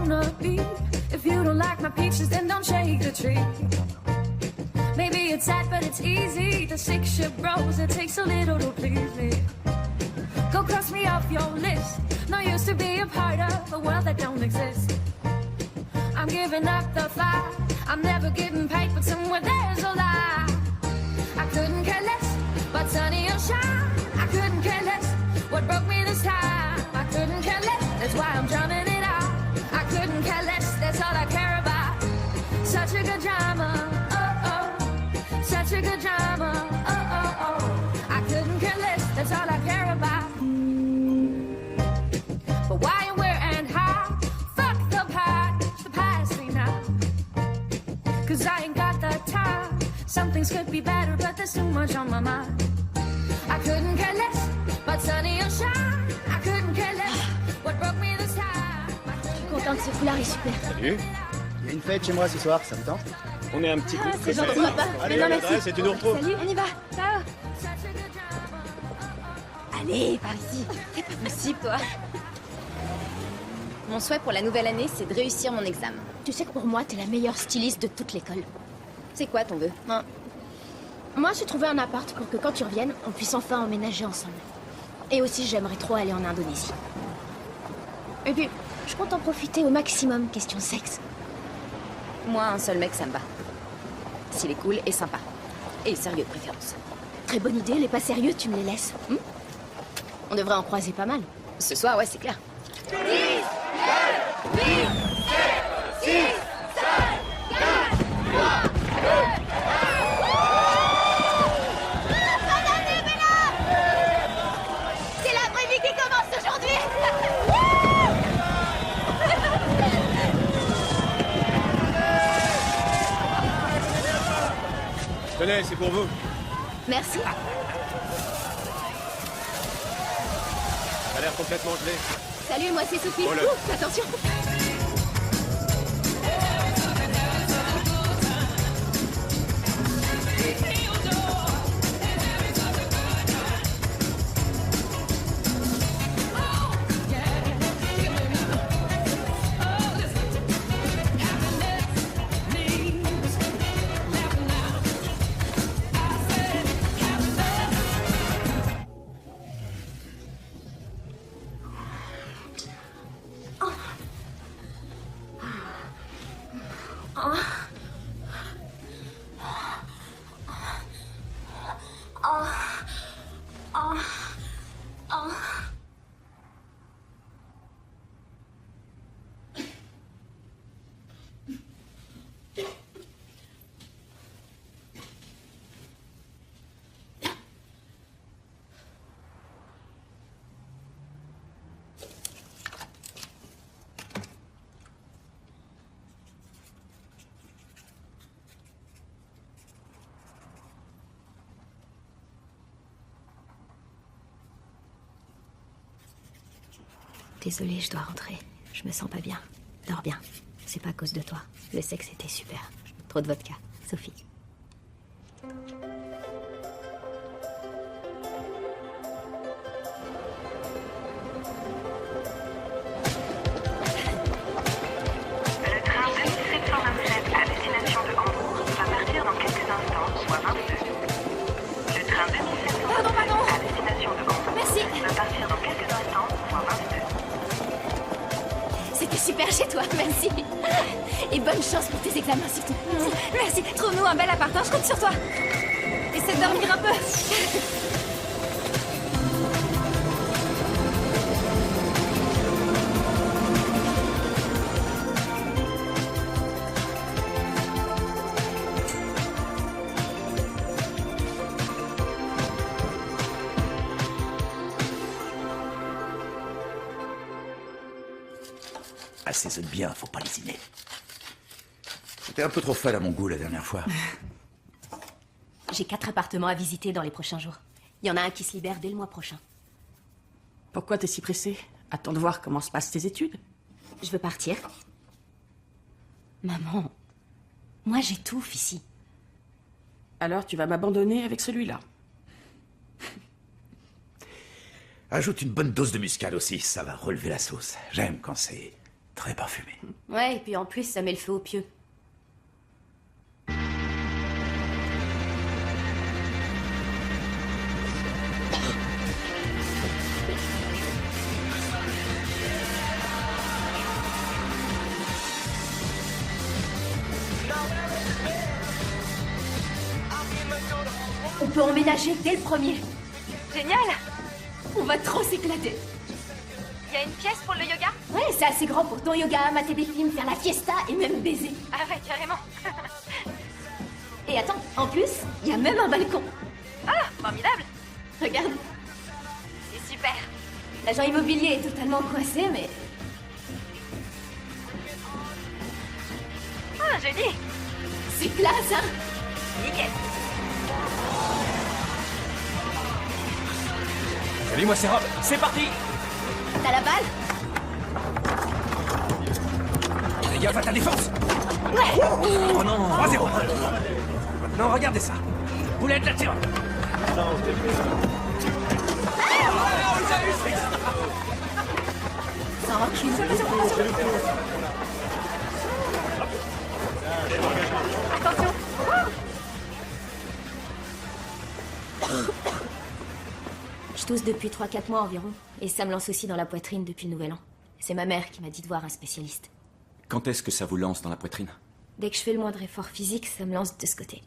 wanna be. If you don't like my peaches, then don't shake the tree. Maybe it's sad, but it's easy to stick ship bros. It takes a little to please me. Go cross me off your list. No use to be a part of a world that don't exist. I'm giving up the fight. I'm never getting paid, but somewhere there's a lie. I couldn't care less, but sunny or shine. I couldn't care less. What broke me this time? I couldn't care less. That's why I'm drumming it out. I couldn't care less. That's all I care about. Such a good drama. Oh oh. Such a good drama. Oh oh oh. I couldn't care less. That's all I care about. But why and where and how? Fuck the past me now. Cause I ain't got the time. Some things could be better, but there's too much on my mind. I couldn't care less, but sunny or shine. I couldn't care less. What broke me this time? Je suis contente, ce foulard est super. Salut. Il y a une fête chez moi ce soir, ça vous tente? On est un petit coup. C'est gentil, papa. Allez, Mais non, l'adresse merci. et tu nous retrouves. Salut, on y va. Ciao. Allez, par ici. C'est pas possible, toi. Mon souhait pour la nouvelle année, c'est de réussir mon examen. Tu sais que pour moi, t'es la meilleure styliste de toute l'école. C'est quoi ton vœu? Moi, j'ai trouvé un appart pour que quand tu reviennes, on puisse enfin emménager ensemble. Et aussi, j'aimerais trop aller en Indonésie. Et puis, je compte en profiter au maximum, question sexe. Moi, un seul mec, ça me va. S'il est cool et sympa. Et sérieux de préférence. Très bonne idée, les pas sérieux, tu me les laisses. On devrait en croiser pas mal. Ce soir, ouais, c'est clair. 10, 9, 8, 7, 6, 5, 4, 3, 2, 1. C'est la vraie vie qui commence aujourd'hui. Tenez, c'est pour vous. Merci. Ça a l'air complètement gelé. Salut, moi c'est Sophie. Voilà. Ouh, attention. Désolée, je dois rentrer. Je me sens pas bien. Dors bien. C'est pas à cause de toi. Le sexe était super. Trop de vodka. Sophie. Le train 2727 à destination de Hambourg va partir dans quelques instants, soit 22. Le train 2727 à destination de Hambourg va partir dans quelques instants, soit 22. C'était super chez toi, merci. Et bonne chance pour tes examens surtout. Merci. Trouve-nous un bel appartement, je compte sur toi. Essaie de dormir un peu. Assaisonne bien, faut pas lésiner. C'était un peu trop fade à mon goût la dernière fois. J'ai 4 appartements à visiter dans les prochains jours. Il y en a un qui se libère dès le mois prochain. Pourquoi t'es si pressée? Attends de voir comment se passent tes études. Je veux partir. Maman, moi j'ai tout ici. Alors tu vas m'abandonner avec celui-là. Ajoute une bonne dose de muscade aussi, ça va relever la sauce. J'aime quand c'est Très parfumé. Ouais, et puis en plus, ça met le feu aux pieux. On peut emménager dès le premier. Génial! On va trop s'éclater. Il y a une pièce pour le yoga? Ouais, c'est assez grand pour ton yoga, mater des films, faire la fiesta et même baiser. Ah ouais, carrément. Et attends, en plus, il y a même un balcon. Ah, formidable! Regarde, C'est super! l'agent immobilier est totalement coincé, mais Ah, joli! c'est classe, hein. Nickel! Salut, moi c'est Rob. C'est parti. T'as la balle? Fais gaffe à ta défense. Ouais. Oh non, 3-0. Non, regardez ça. Boulette la tire. Sans recul. Attention! Je tousse depuis 3-4 mois environ, et ça me lance aussi dans la poitrine depuis le nouvel an. C'est ma mère qui m'a dit de voir un spécialiste. Quand est-ce que ça vous lance dans la poitrine? Dès que je fais le moindre effort physique, ça me lance de ce côté.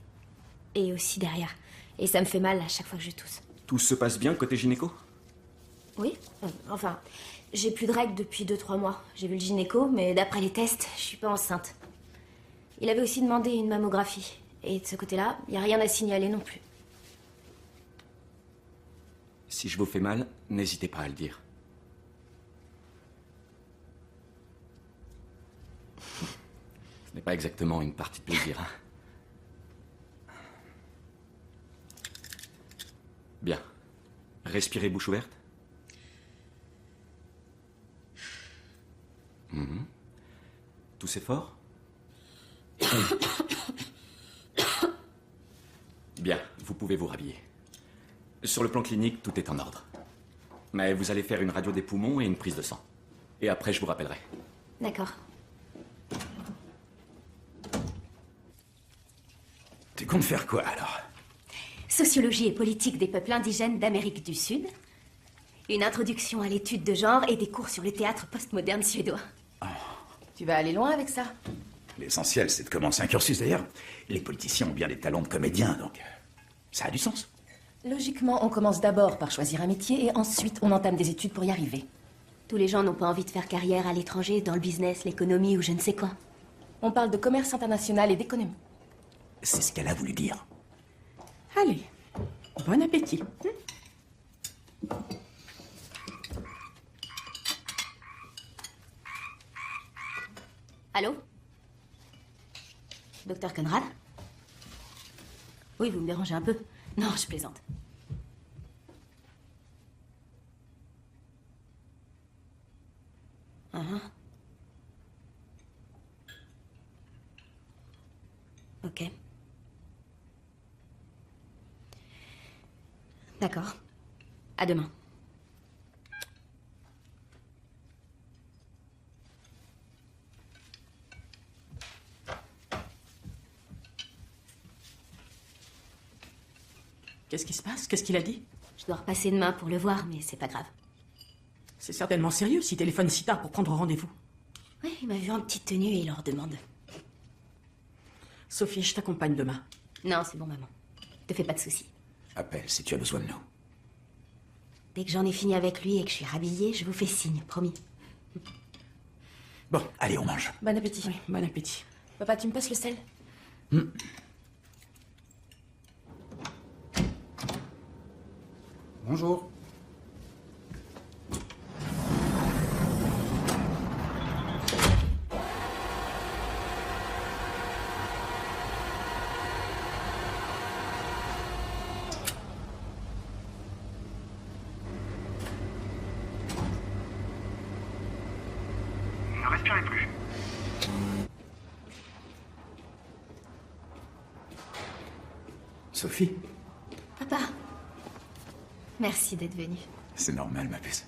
Et aussi derrière. Et ça me fait mal à chaque fois que je tousse. Tout se passe bien côté gynéco? Oui, enfin, j'ai plus de règles depuis 2-3 mois. J'ai vu le gynéco, mais d'après les tests, je suis pas enceinte. Il avait aussi demandé une mammographie. Et de ce côté-là, il n'y a rien à signaler non plus. Si je vous fais mal, n'hésitez pas à le dire. Ce n'est pas exactement une partie de plaisir, hein. Bien. Respirez bouche ouverte. Mhm. Toussez fort. Bien, vous pouvez vous rhabiller. Sur le plan clinique, tout est en ordre. Mais vous allez faire une radio des poumons et une prise de sang. Et après, je vous rappellerai. D'accord. Tu comptes faire quoi, alors? Sociologie et politique des peuples indigènes d'Amérique du Sud. Une introduction à l'étude de genre et des cours sur le théâtre postmoderne suédois. Tu vas aller loin avec ça? L'essentiel, c'est de commencer un cursus. D'ailleurs, les politiciens ont bien des talents de comédiens, donc ça a du sens. Logiquement, on commence d'abord par choisir un métier et ensuite on entame des études pour y arriver. Tous les gens n'ont pas envie de faire carrière à l'étranger, dans le business, l'économie ou je ne sais quoi. On parle de commerce international et d'économie. C'est ce qu'elle a voulu dire. Allez, bon appétit. Allô? Docteur Conrad? Oui, vous me dérangez un peu. Non, je plaisante. Ok. D'accord. À demain. Qu'est-ce qui se passe? Qu'est-ce qu'il a dit? Je dois repasser demain pour le voir, mais c'est pas grave. C'est certainement sérieux s'il téléphone si tard pour prendre rendez-vous. Oui, il m'a vu en petite tenue et il leur demande. Sophie, je t'accompagne demain. Non, c'est bon, maman. Te fais pas de soucis. Appelle si tu as besoin de nous. Dès que j'en ai fini avec lui et que je suis rhabillée, je vous fais signe, promis. Bon, allez, on mange. Bon appétit. Oui, bon appétit. Papa, tu me passes le sel? Bonjour. Ne respirez plus. Sophie, Papa, merci d'être venu. c'est normal, ma puce.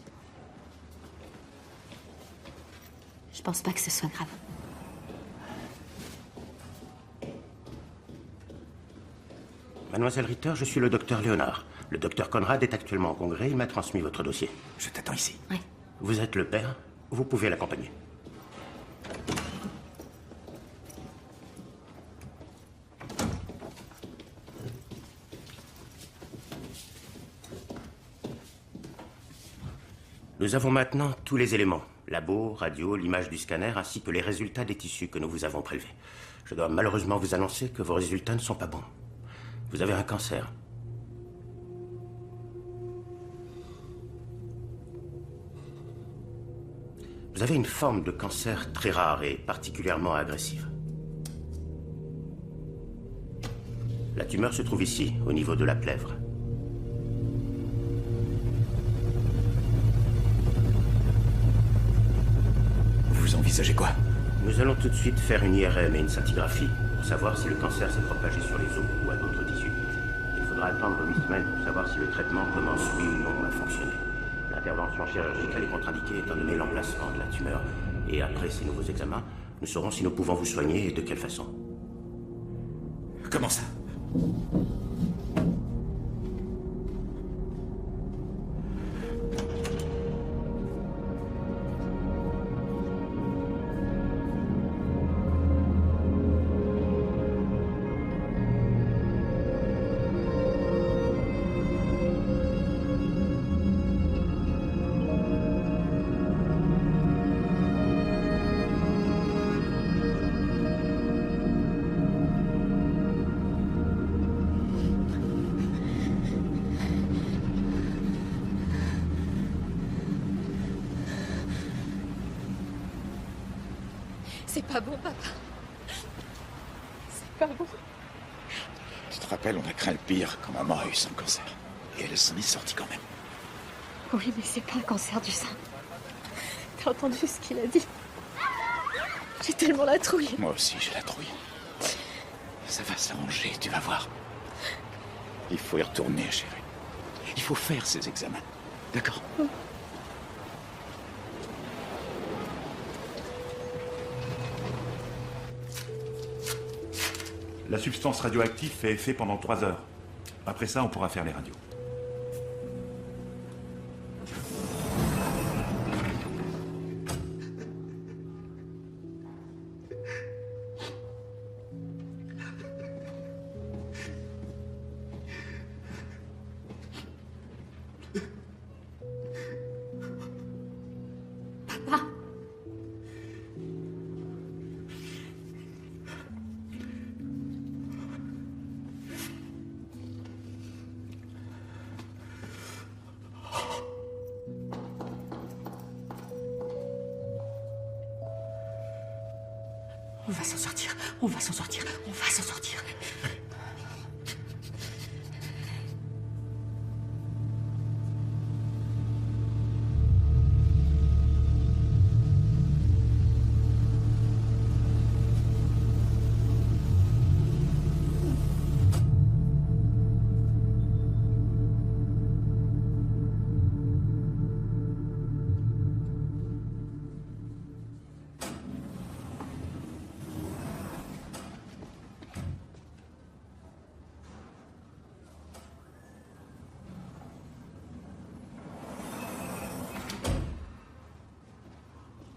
Je Je pense pas que ce soit grave. Mademoiselle Ritter, je suis le docteur Léonard. Le docteur Conrad est actuellement en congrès, il m'a transmis votre dossier. Je t'attends ici. Ouais. Vous êtes le père, vous pouvez l'accompagner. Nous avons maintenant tous les éléments. Labo, radio, l'image du scanner, ainsi que les résultats des tissus que nous vous avons prélevés. Je dois malheureusement vous annoncer que vos résultats ne sont pas bons. Vous avez un cancer. Vous avez une forme de cancer très rare et particulièrement agressive. La tumeur se trouve ici, au niveau de la plèvre. Vous envisagez quoi? Nous allons tout de suite faire une IRM et une scintigraphie pour savoir si le cancer s'est propagé sur les os ou à d'autres tissus. Il faudra attendre 8 semaines pour savoir si le traitement commence oui ou non à fonctionner. L'intervention chirurgicale est contre-indiquée étant donné l'emplacement de la tumeur. Et après ces nouveaux examens, nous saurons si nous pouvons vous soigner et de quelle façon. Comment ça? C'est pas bon, papa. C'est pas bon. Tu te rappelles, on a craint le pire quand maman a eu son cancer. Et elle s'en est sortie quand même. Oui, mais c'est pas un cancer du sein. T'as entendu ce qu'il a dit? J'ai tellement la trouille. Moi aussi, j'ai la trouille. Ça va s'arranger, tu vas voir. Il faut y retourner, chérie. Il faut faire ces examens. D'accord? La substance radioactive fait effet pendant 3 heures. Après ça, on pourra faire les radios. On va s'en sortir, on va s'en sortir, on va s'en sortir.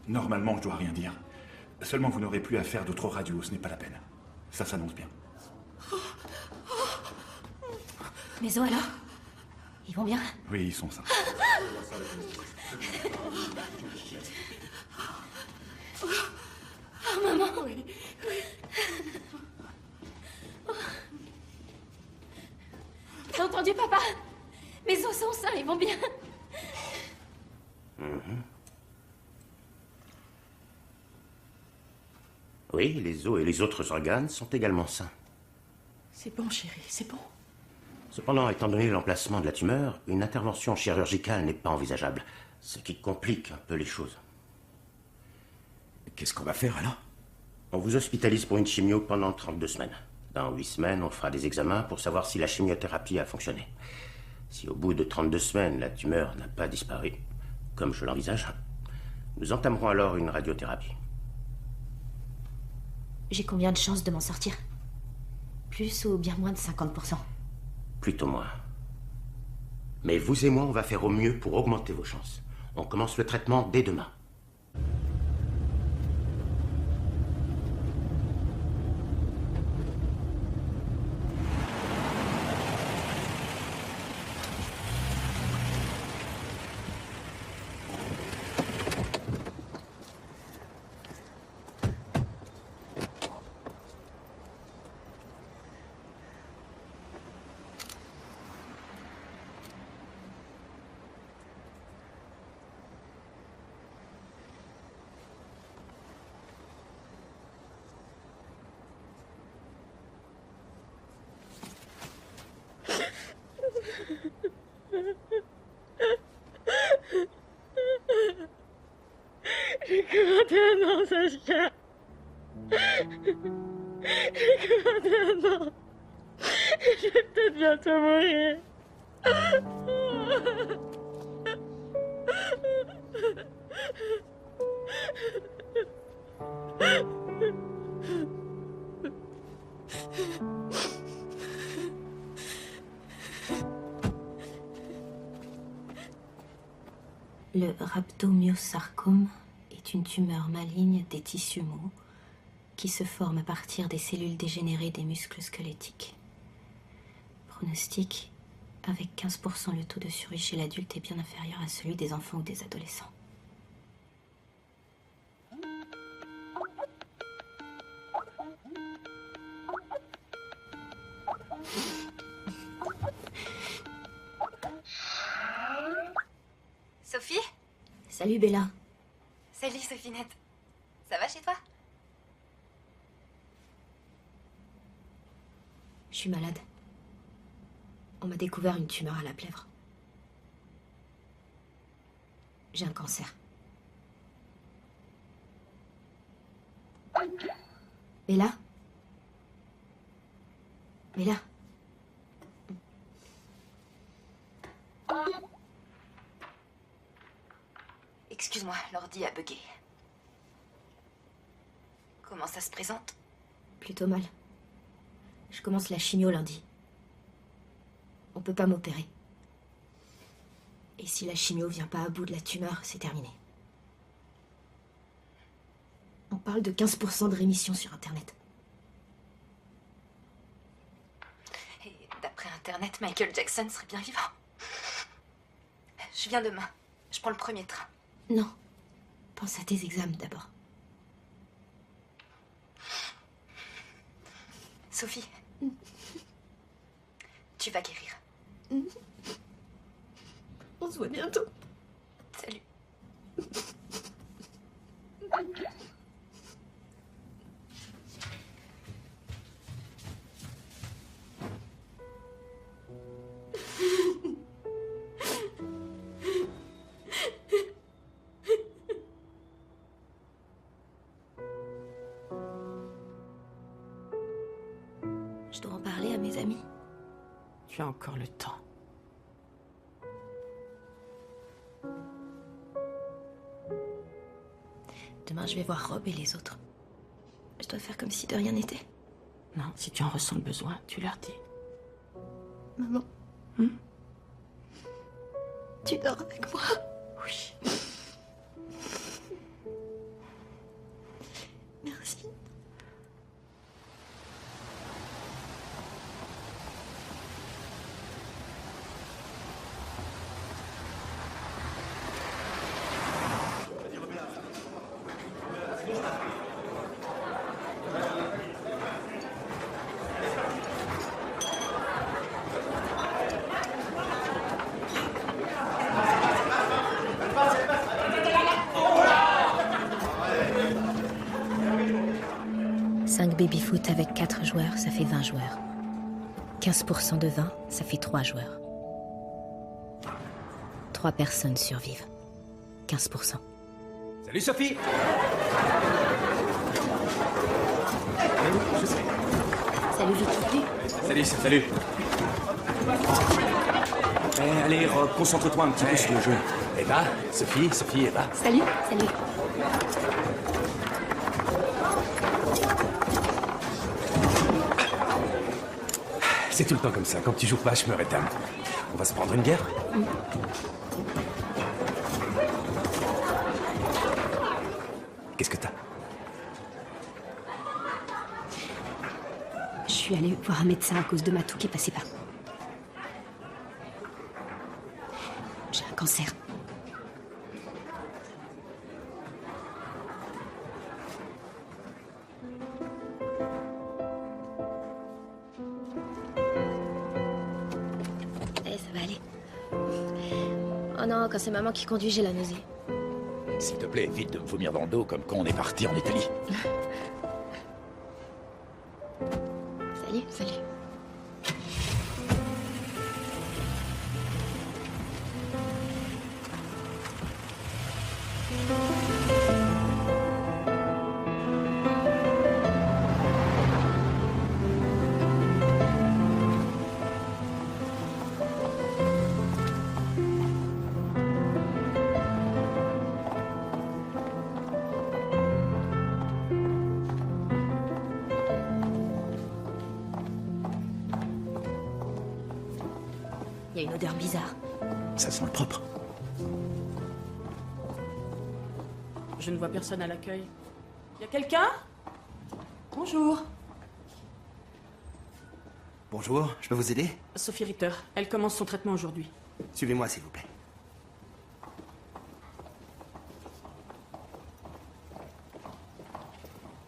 Normalement, je dois rien dire. Seulement, vous n'aurez plus à faire d'autres radios, ce n'est pas la peine. Ça s'annonce bien. Mes os alors? Ils vont bien? Oui, ils sont sains. Oh, maman! Oui, T'as entendu, papa? Mes os sont sains, ils vont bien. Oui, les os et les autres organes sont également sains. C'est bon, chérie, c'est bon. Cependant, étant donné l'emplacement de la tumeur, une intervention chirurgicale n'est pas envisageable, ce qui complique un peu les choses. Qu'est-ce qu'on va faire alors? On vous hospitalise pour une chimio pendant 32 semaines. Dans 8 semaines, on fera des examens pour savoir si la chimiothérapie a fonctionné. Si au bout de 32 semaines, la tumeur n'a pas disparu, comme je l'envisage, Nous entamerons alors une radiothérapie. J'ai combien de chances de m'en sortir? Plus ou bien moins de 50%? Plutôt moins. Mais vous et moi, on va faire au mieux pour augmenter vos chances. On commence le traitement dès demain. J'ai que 21 ans, Sacha. J'ai que 21 ans. Je vais peut-être bientôt mourir. Le rhabdomyosarcome est une tumeur maligne des tissus mous qui se forme à partir des cellules dégénérées des muscles squelettiques. Pronostic, avec 15%, le taux de survie chez l'adulte est bien inférieur à celui des enfants ou des adolescents. Sophie? Salut Bella. Salut Sophinette. Ça va chez toi? Je suis malade. On m'a découvert une tumeur à la plèvre. J'ai un cancer. Bella? Bella? Excuse-moi, l'ordi a bugué. Comment ça se présente? Plutôt mal. Je commence la chimio lundi. On peut pas m'opérer. Et si la chimio vient pas à bout de la tumeur, c'est terminé. On parle de 15% de rémission sur Internet. Et d'après Internet, Michael Jackson serait bien vivant. Je viens demain. Je prends le premier train. Non. Pense à tes examens d'abord. Sophie, tu vas guérir. On se voit bientôt. Salut. Je dois en parler à mes amis. Tu as encore le temps. Demain, je vais voir Rob et les autres. Je dois faire comme si de rien n'était. Non, si tu en ressens le besoin, tu leur dis. Maman. Tu dors avec moi? Oui. Merci. Baby-foot avec 4 joueurs, ça fait 20 joueurs. 15% de 20, ça fait 3 joueurs. 3 personnes survivent. 15%. Salut Sophie. Salut Vicky. Salut. Allez, Rob, concentre-toi un petit peu sur le jeu. Eva, Sophie, Eva. Salut. Salut. C'est tout le temps comme ça. Quand tu joues pas, je me rétame. On va se prendre une guerre? Qu'est-ce que t'as? Je suis allée voir un médecin à cause de Matou qui passait pas. J'ai un cancer. Ça va aller. Oh non, quand c'est maman qui conduit, j'ai la nausée. S'il te plaît, évite de me vomir dans le dos comme quand on est parti en Italie. Salut. Il y a une odeur bizarre. Ça sent le propre. Je ne vois personne à l'accueil. Y a quelqu'un? Bonjour. Bonjour, je peux vous aider? Sophie Ritter. Elle commence son traitement aujourd'hui. Suivez-moi, s'il vous plaît.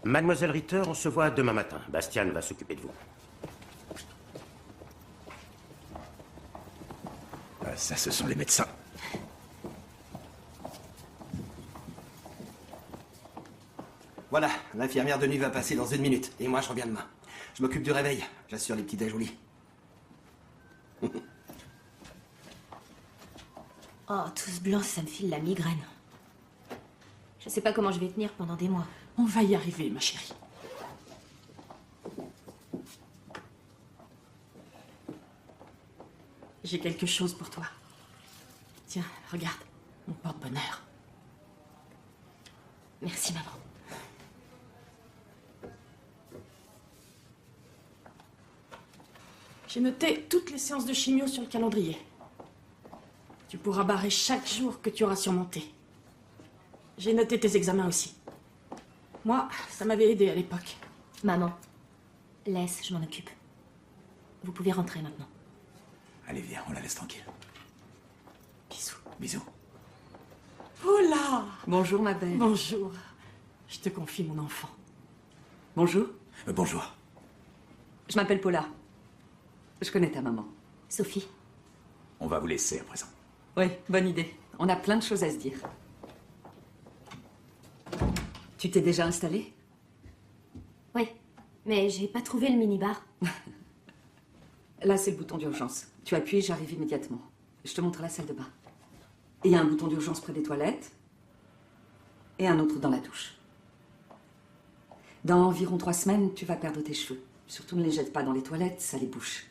Mademoiselle Ritter, on se voit demain matin. Bastian va s'occuper de vous. Ça, ce sont les médecins. Voilà, l'infirmière de nuit va passer dans 1 minute. Et moi, je reviens demain. Je m'occupe du réveil. J'assure les petits déj au lit. Oh, tout ce blanc, ça me file la migraine. Je sais pas comment je vais tenir pendant des mois. On va y arriver, ma chérie. J'ai quelque chose pour toi. Tiens, regarde, mon porte-bonheur. Merci, maman. J'ai noté toutes les séances de chimio sur le calendrier. Tu pourras barrer chaque jour que tu auras surmonté. J'ai noté tes examens aussi. Moi, ça m'avait aidé à l'époque. Maman, laisse, je m'en occupe. Vous pouvez rentrer maintenant. Allez, viens, on la laisse tranquille. Bisous. Bisous. Oh là! Bonjour, ma belle. Bonjour. Je te confie mon enfant. Bonjour. Bonjour. Je m'appelle Paula. Je connais ta maman. Sophie. On va vous laisser à présent. Oui, bonne idée. On a plein de choses à se dire. Tu t'es déjà installée? Oui, mais j'ai pas trouvé le minibar. Là, c'est le bouton d'urgence. Tu appuies, j'arrive immédiatement. Je te montre la salle de bain. Et il y a un bouton d'urgence près des toilettes. Et un autre dans la douche. Dans environ 3 semaines, tu vas perdre tes cheveux. Surtout ne les jette pas dans les toilettes, ça les bouche.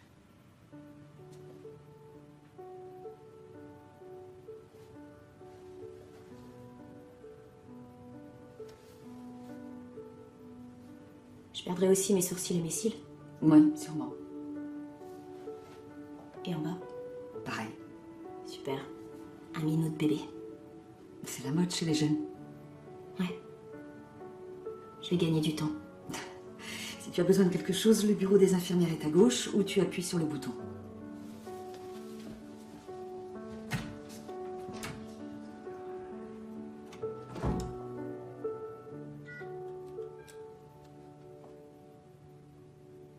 Je perdrai aussi mes sourcils et mes cils. Oui, sûrement. Et en bas? Pareil. Super. Un minot de bébé. C'est la mode chez les jeunes. Ouais. Je vais gagner du temps. Si tu as besoin de quelque chose, le bureau des infirmières est à gauche ou tu appuies sur le bouton.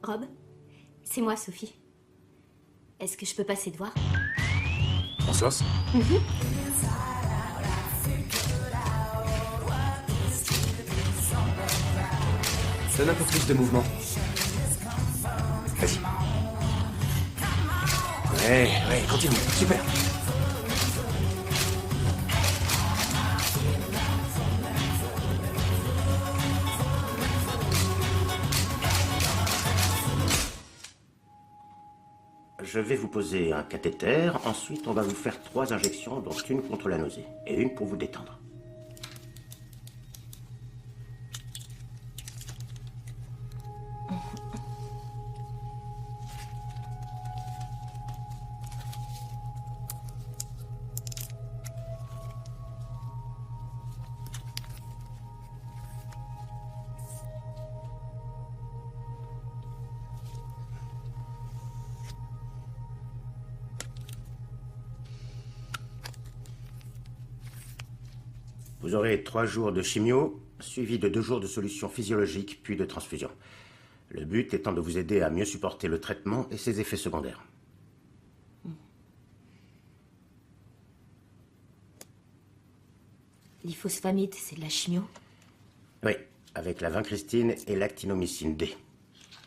Rob, c'est moi, Sophie. Est-ce que je peux passer te voir? En sauce? Donne un peu plus de mouvement. Vas-y. Ouais, continue. Super. je vais vous poser un cathéter. Ensuite, on va vous faire 3 injections, dont une contre la nausée et une pour vous détendre. Vous aurez 3 jours de chimio, suivis de 2 jours de solution physiologique, puis de transfusion. Le but étant de vous aider à mieux supporter le traitement et ses effets secondaires. L'ifosfamide, c'est de la chimio? Oui, avec la vincristine et l'actinomycine D.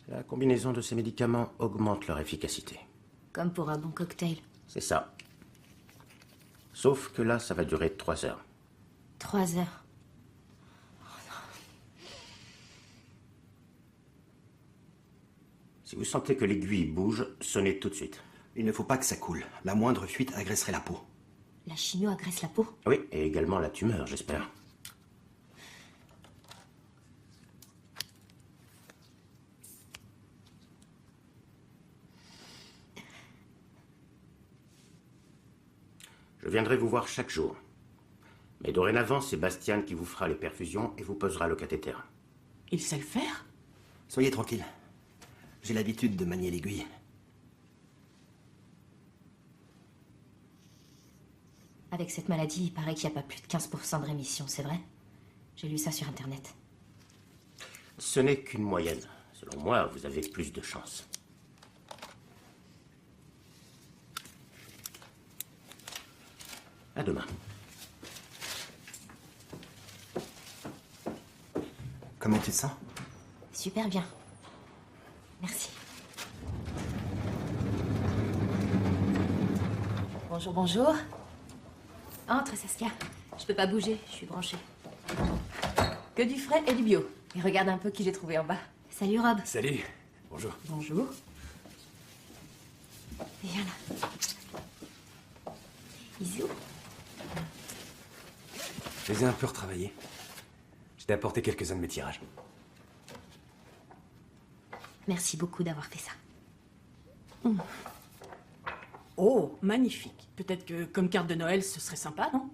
La combinaison de ces médicaments augmente leur efficacité. Comme pour un bon cocktail. C'est ça. Sauf que là, ça va durer 3 heures. 3 heures. Si vous sentez que l'aiguille bouge, sonnez tout de suite. Il ne faut pas que ça coule. La moindre fuite agresserait la peau. La chimio agresse la peau? Oui, et également la tumeur, j'espère. Je viendrai vous voir chaque jour. Mais dorénavant, c'est Bastian qui vous fera les perfusions et vous posera le cathéter. Il sait le faire? Soyez tranquille. J'ai l'habitude de manier l'aiguille. Avec cette maladie, il paraît qu'il n'y a pas plus de 15% de rémission, c'est vrai? J'ai lu ça sur Internet. Ce n'est qu'une moyenne. Selon moi, vous avez plus de chance. À demain. Comment tu te sens? Super bien. Merci. Bonjour, bonjour. Entre, Saskia. Je peux pas bouger, je suis branchée. Que du frais et du bio. Et regarde un peu qui j'ai trouvé en bas. Salut, Rob. Salut. Bonjour. Bonjour. Viens là. Bisous. Je les ai un peu retravaillés. Je t'ai apporté quelques-uns de mes tirages. Merci beaucoup d'avoir fait ça. Oh, magnifique. Peut-être que comme carte de Noël, ce serait sympa, non?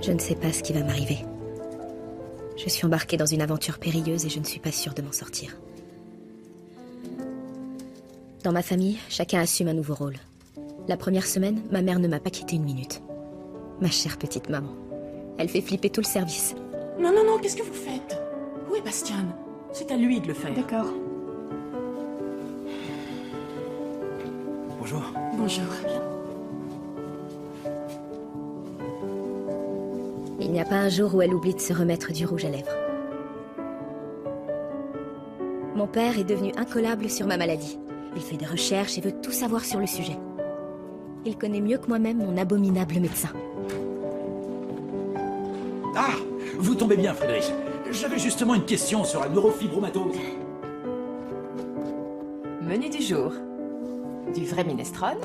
Je ne sais pas ce qui va m'arriver. Je suis embarquée dans une aventure périlleuse et je ne suis pas sûre de m'en sortir. Dans ma famille, chacun assume un nouveau rôle. La première semaine, ma mère ne m'a pas quittée une minute. Ma chère petite maman. Elle fait flipper tout le service. Non, non, non, qu'est-ce que vous faites? Où est Bastian? C'est à lui de le faire. D'accord. Bonjour. Bonjour. Il n'y a pas un jour où elle oublie de se remettre du rouge à lèvres. Mon père est devenu incollable sur ma maladie. Il fait des recherches et veut tout savoir sur le sujet. Il connaît mieux que moi-même mon abominable médecin. Ah, vous tombez bien, Frédéric. J'avais justement une question sur la neurofibromatose. Menu du jour. Du vrai minestrone,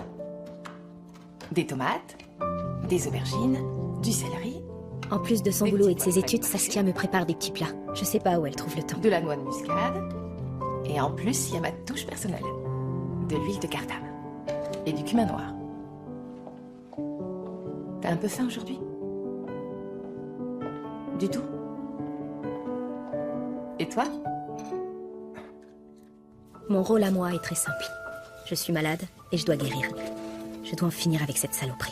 des tomates, des aubergines, du céleri, En plus de son boulot et de ses études, Saskia me prépare des petits plats. Je sais pas où elle trouve le temps. De la noix de muscade. Et en plus, il y a ma touche personnelle. De l'huile de cardame. Et du cumin noir. T'as un peu faim aujourd'hui? Du tout? Et toi? Mon rôle à moi est très simple. Je suis malade et je dois guérir. Je dois en finir avec cette saloperie.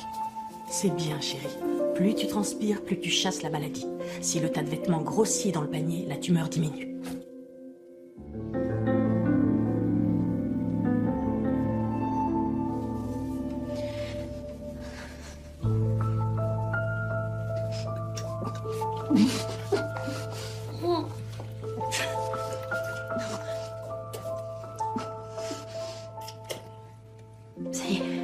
C'est bien, chérie. Plus tu transpires, plus tu chasses la maladie. Si le tas de vêtements grossit dans le panier, la tumeur diminue. Ça y est.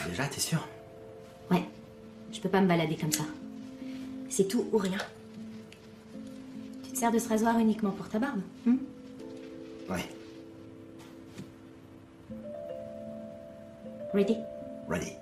Déjà, t'es sûr? Ouais. Je peux pas me balader comme ça. C'est tout ou rien. Tu te sers de ce rasoir uniquement pour ta barbe, hein? Ouais. Ready? Ready.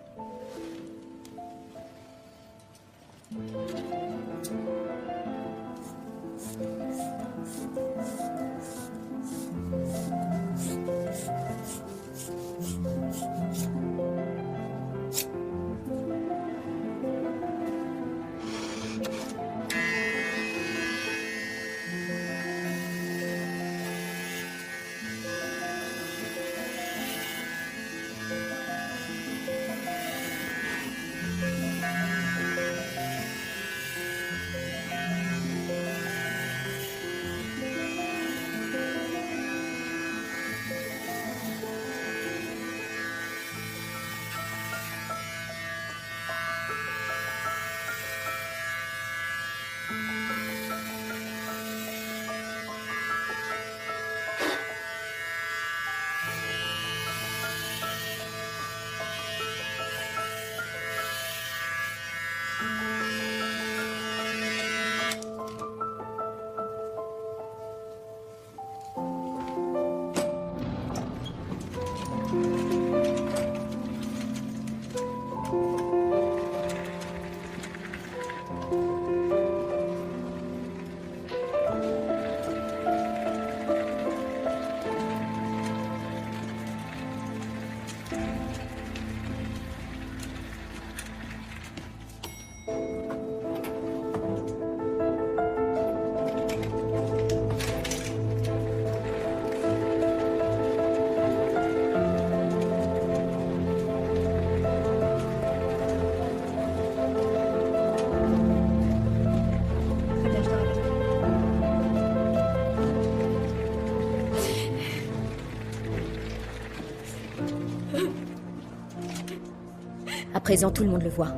À présent, tout le monde le voit.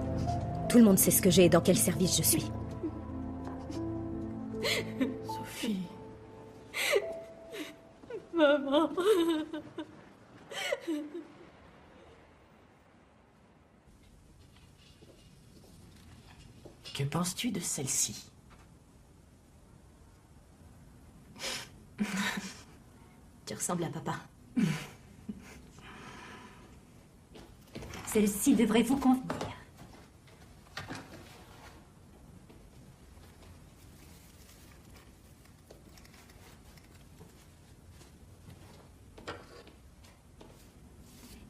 Tout le monde sait ce que j'ai et dans quel service je suis. Que penses-tu de celle-ci? Tu ressembles à papa. Celle-ci devrait vous convenir.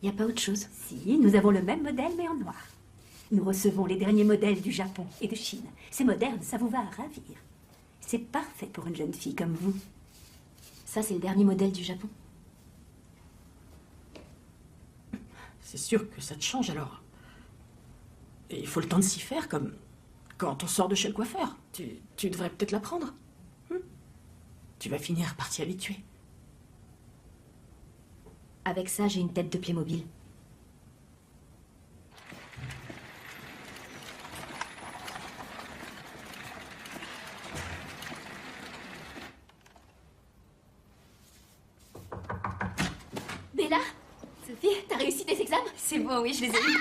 Y a pas autre chose? Si, nous avons le même modèle, mais en noir. Nous recevons les derniers modèles du Japon et de Chine. C'est moderne, ça vous va à ravir. C'est parfait pour une jeune fille comme vous. Ça, c'est le dernier modèle du Japon. C'est sûr que ça te change alors. Et il faut le temps de s'y faire, comme quand on sort de chez le coiffeur. Tu devrais peut-être la prendre. Tu vas finir par t'y habituer. Avec ça, j'ai une tête de Playmobil. Bella? Sophie, t'as réussi tes examens? C'est bon, oui, je les ai eus.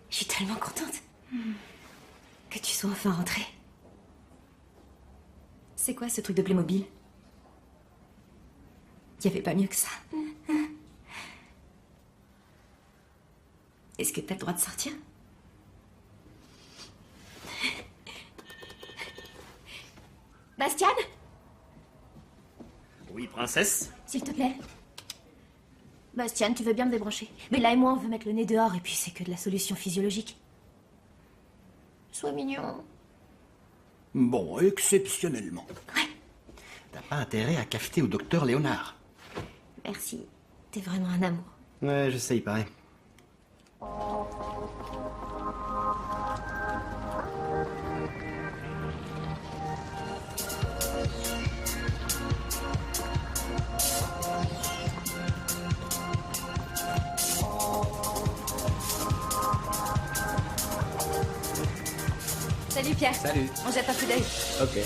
Je suis tellement contente que tu sois enfin rentrée. C'est quoi ce truc de Playmobil? Y avait pas mieux que ça. Est-ce que t'as le droit de sortir? Bastian? Oui, princesse? S'il te plaît. Bastian, tu veux bien me débrancher? Bella et moi, on veut mettre le nez dehors, et puis c'est que de la solution physiologique. Sois mignon. Bon, exceptionnellement. Ouais. T'as pas intérêt à cafeter au docteur Léonard. Merci. T'es vraiment un amour. Ouais, je sais, il paraît. Salut Pierre. Salut. On jette un coup d'œil. Ok.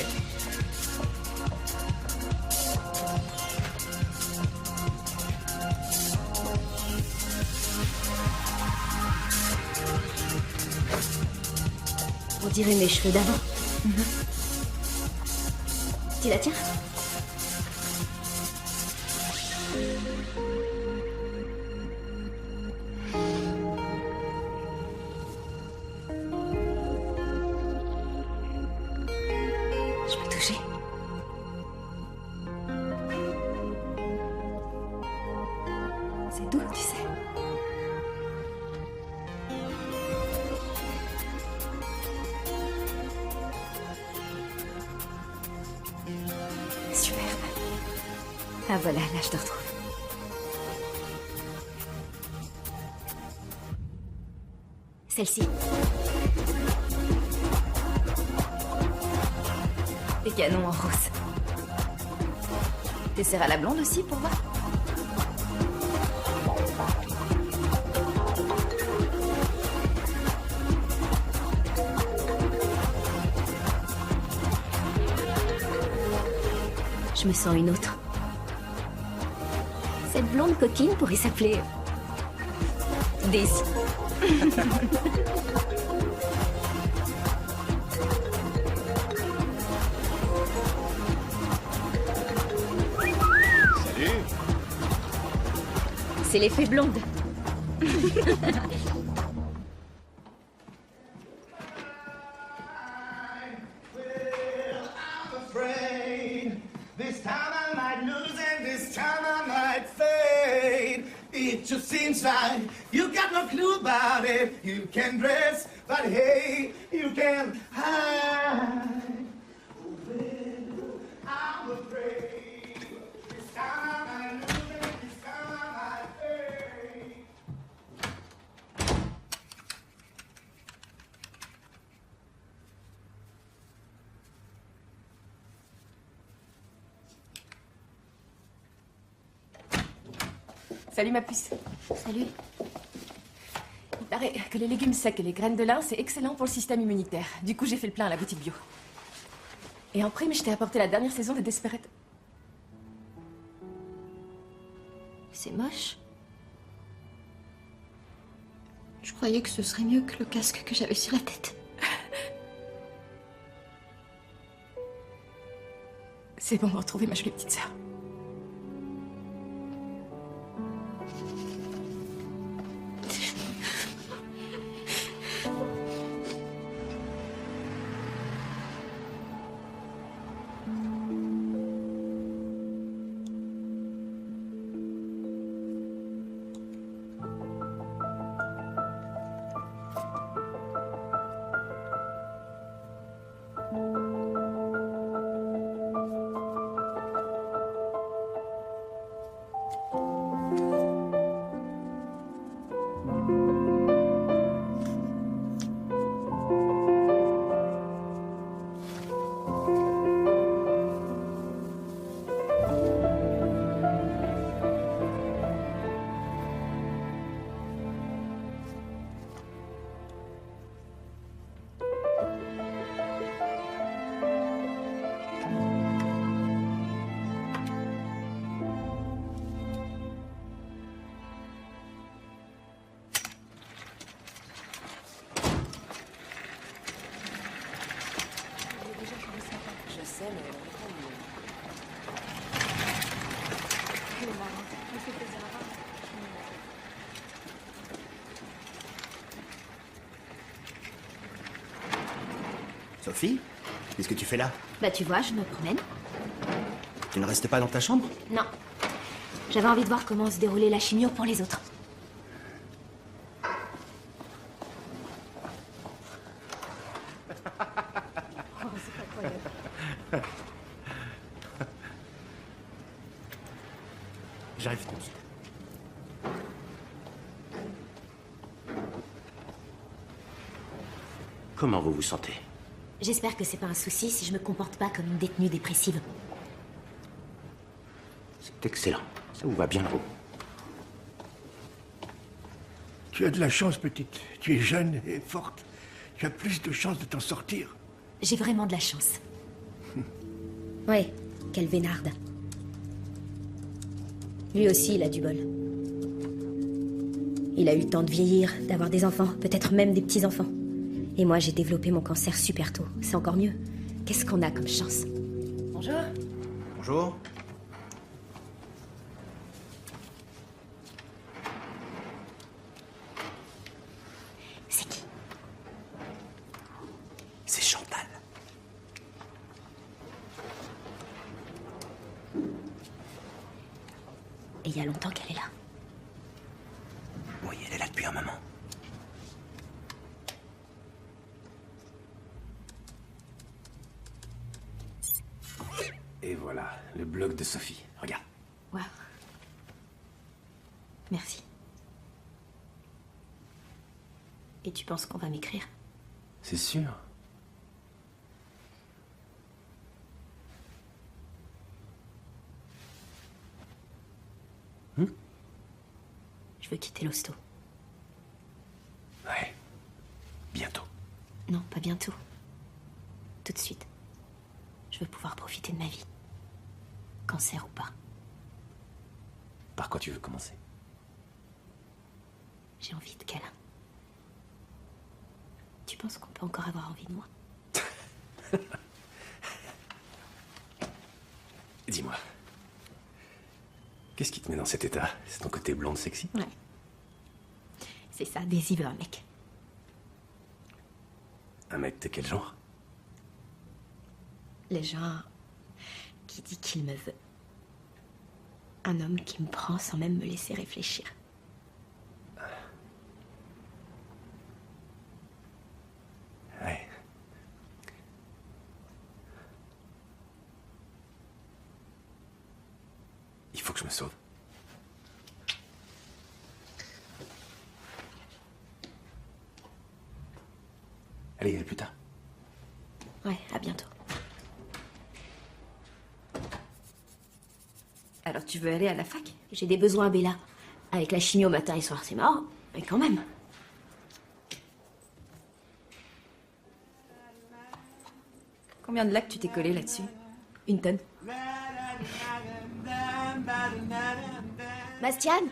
On dirait mes cheveux d'avant. Tu la tiens? Je peux toucher? C'est doux, tu sais. Superbe. Ah voilà, là je te retrouve. Celle-ci. Les canons en rose. T'essaieras la blonde aussi pour voir? Je me sens une autre. Cette blonde coquine pourrait s'appeler Daisy. Salut. C'est l'effet blonde. This time I might lose and this time I might fade. It just seems like you got no clue about it. You can dress, but hey, you can hide. Well, I'm afraid. This time I might lose and this time I might fade. Salut ma puce. Salut. Il paraît que les légumes secs et les graines de lin, c'est excellent pour le système immunitaire. Du coup, j'ai fait le plein à la boutique bio. Et en prime, je t'ai apporté la dernière saison de Desperate. C'est moche. croyais que ce serait mieux que le casque que j'avais sur la tête. C'est bon de retrouver ma jolie petite sœur. Sophie, qu'est-ce que tu fais là? Bah tu vois, je me promène. Tu ne restes pas dans ta chambre? Non. J'avais envie de voir comment se déroulait la chimio pour les autres. J'arrive tout de suite. Comment vous vous sentez? J'espère que c'est pas un souci si je me comporte pas comme une détenue dépressive. C'est excellent. Ça vous va bien, vous. Tu as de la chance, petite. Tu es jeune et forte. Tu as plus de chances de t'en sortir. J'ai vraiment de la chance. Ouais, quelle vénarde. Lui aussi, il a du bol. Il a eu le temps de vieillir, d'avoir des enfants, peut-être même des petits-enfants. Et moi, j'ai développé mon cancer super tôt. C'est encore mieux. Qu'est-ce qu'on a comme chance? Bonjour. Bonjour. C'est qui? C'est Chantal. Et il y a longtemps qu'elle est là. Oui, elle est là depuis un moment. Et voilà, le blog de Sophie. Regarde. Waouh. Merci. Et tu penses qu'on va m'écrire? C'est sûr. Je veux quitter l'hosto. Ouais. Bientôt. Non, pas bientôt. Tout de suite. Je veux pouvoir profiter de ma vie. Cancer ou pas. Par quoi tu veux commencer? J'ai envie de câlin. Tu penses qu'on peut encore avoir envie de moi? Dis-moi. Qu'est-ce qui te met dans cet état? C'est ton côté blonde sexy? Ouais. C'est ça, désir un mec. Un mec de quel genre? Les gens qui dit qu'il me veut. Un homme qui me prend sans même me laisser réfléchir. Ouais. Il faut que je me sauve. Allez, à plus tard. Ouais, à bientôt. Alors tu veux aller à la fac? J'ai des besoins, Bella. Avec la chimio matin et soir, c'est marrant. Mais quand même. Combien de lacs tu t'es collé là-dessus? Une tonne. Bastian?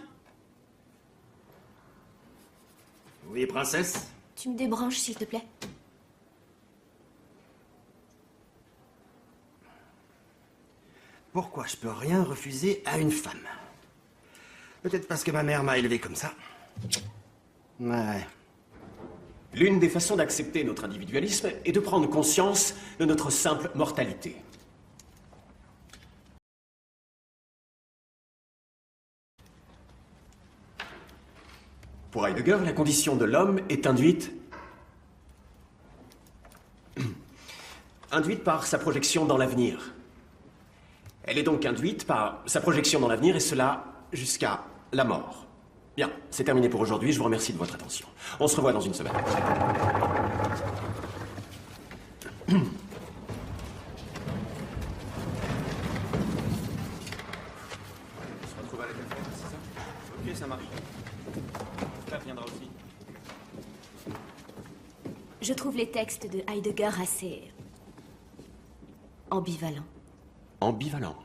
Oui, princesse? Tu me débranches, s'il te plaît? Pourquoi je peux rien refuser à une femme? Peut-être parce que ma mère m'a élevé comme ça. Ouais. L'une des façons d'accepter notre individualisme est de prendre conscience de notre simple mortalité. Pour Heidegger, la condition de l'homme est induite par sa projection dans l'avenir. Elle est donc induite par sa projection dans l'avenir, et cela jusqu'à la mort. Bien, c'est terminé pour aujourd'hui, je vous remercie de votre attention. On se revoit dans une semaine. On se retrouve à la café, c'est ça? Ok, ça marche. Claire viendra aussi. Je trouve les textes de Heidegger assez ambivalents. Ambivalent.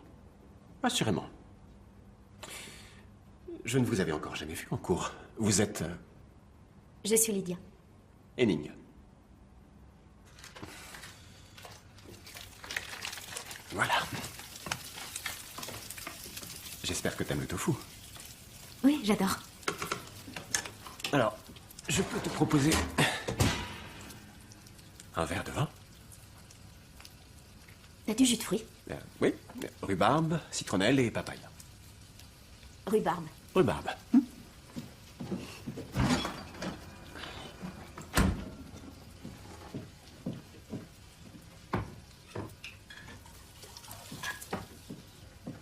Assurément. Je ne vous avais encore jamais vu en cours. Vous êtes... Je suis Lydia. Henning. Voilà. J'espère que t'aimes le tofu. Oui, j'adore. Alors, je peux te proposer... un verre de vin? T'as du jus de fruits? Oui, rhubarbe, citronnelle et papaye. Rhubarbe. Rhubarbe.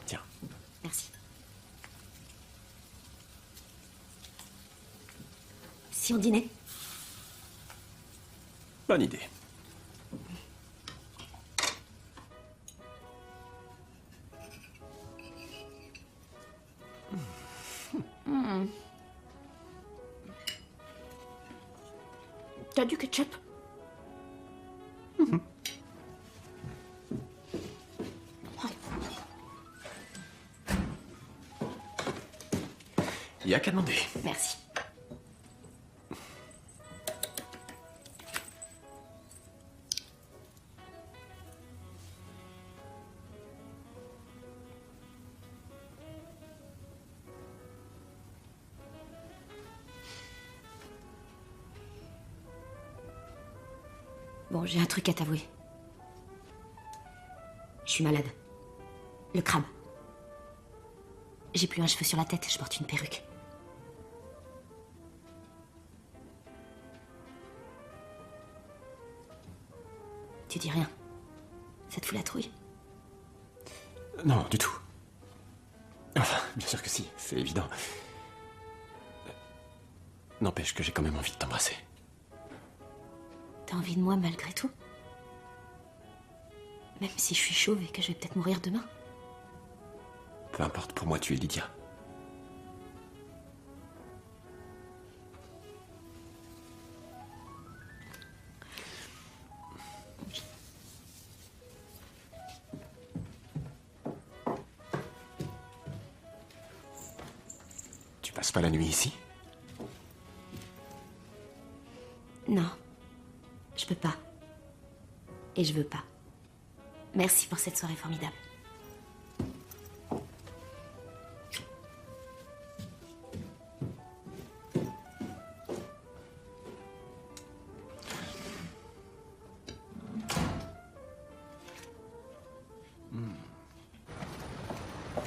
Tiens. Merci. Si on dînait? Bonne idée. T'as du ketchup? Il n'y a qu'à demander. Merci. Bon, j'ai un truc à t'avouer. Je suis malade. Le crabe. J'ai plus un cheveu sur la tête, je porte une perruque. Tu dis rien. Ça te fout la trouille? Non, du tout. Enfin, bien sûr que si, c'est évident. N'empêche que j'ai quand même envie de t'embrasser. T'as envie de moi malgré tout? Même si je suis chauve et que je vais peut-être mourir demain? Peu importe, pour moi, tu es Lydia. Tu passes pas la nuit ici? Non. Je peux pas. Et je veux pas. Merci pour cette soirée formidable.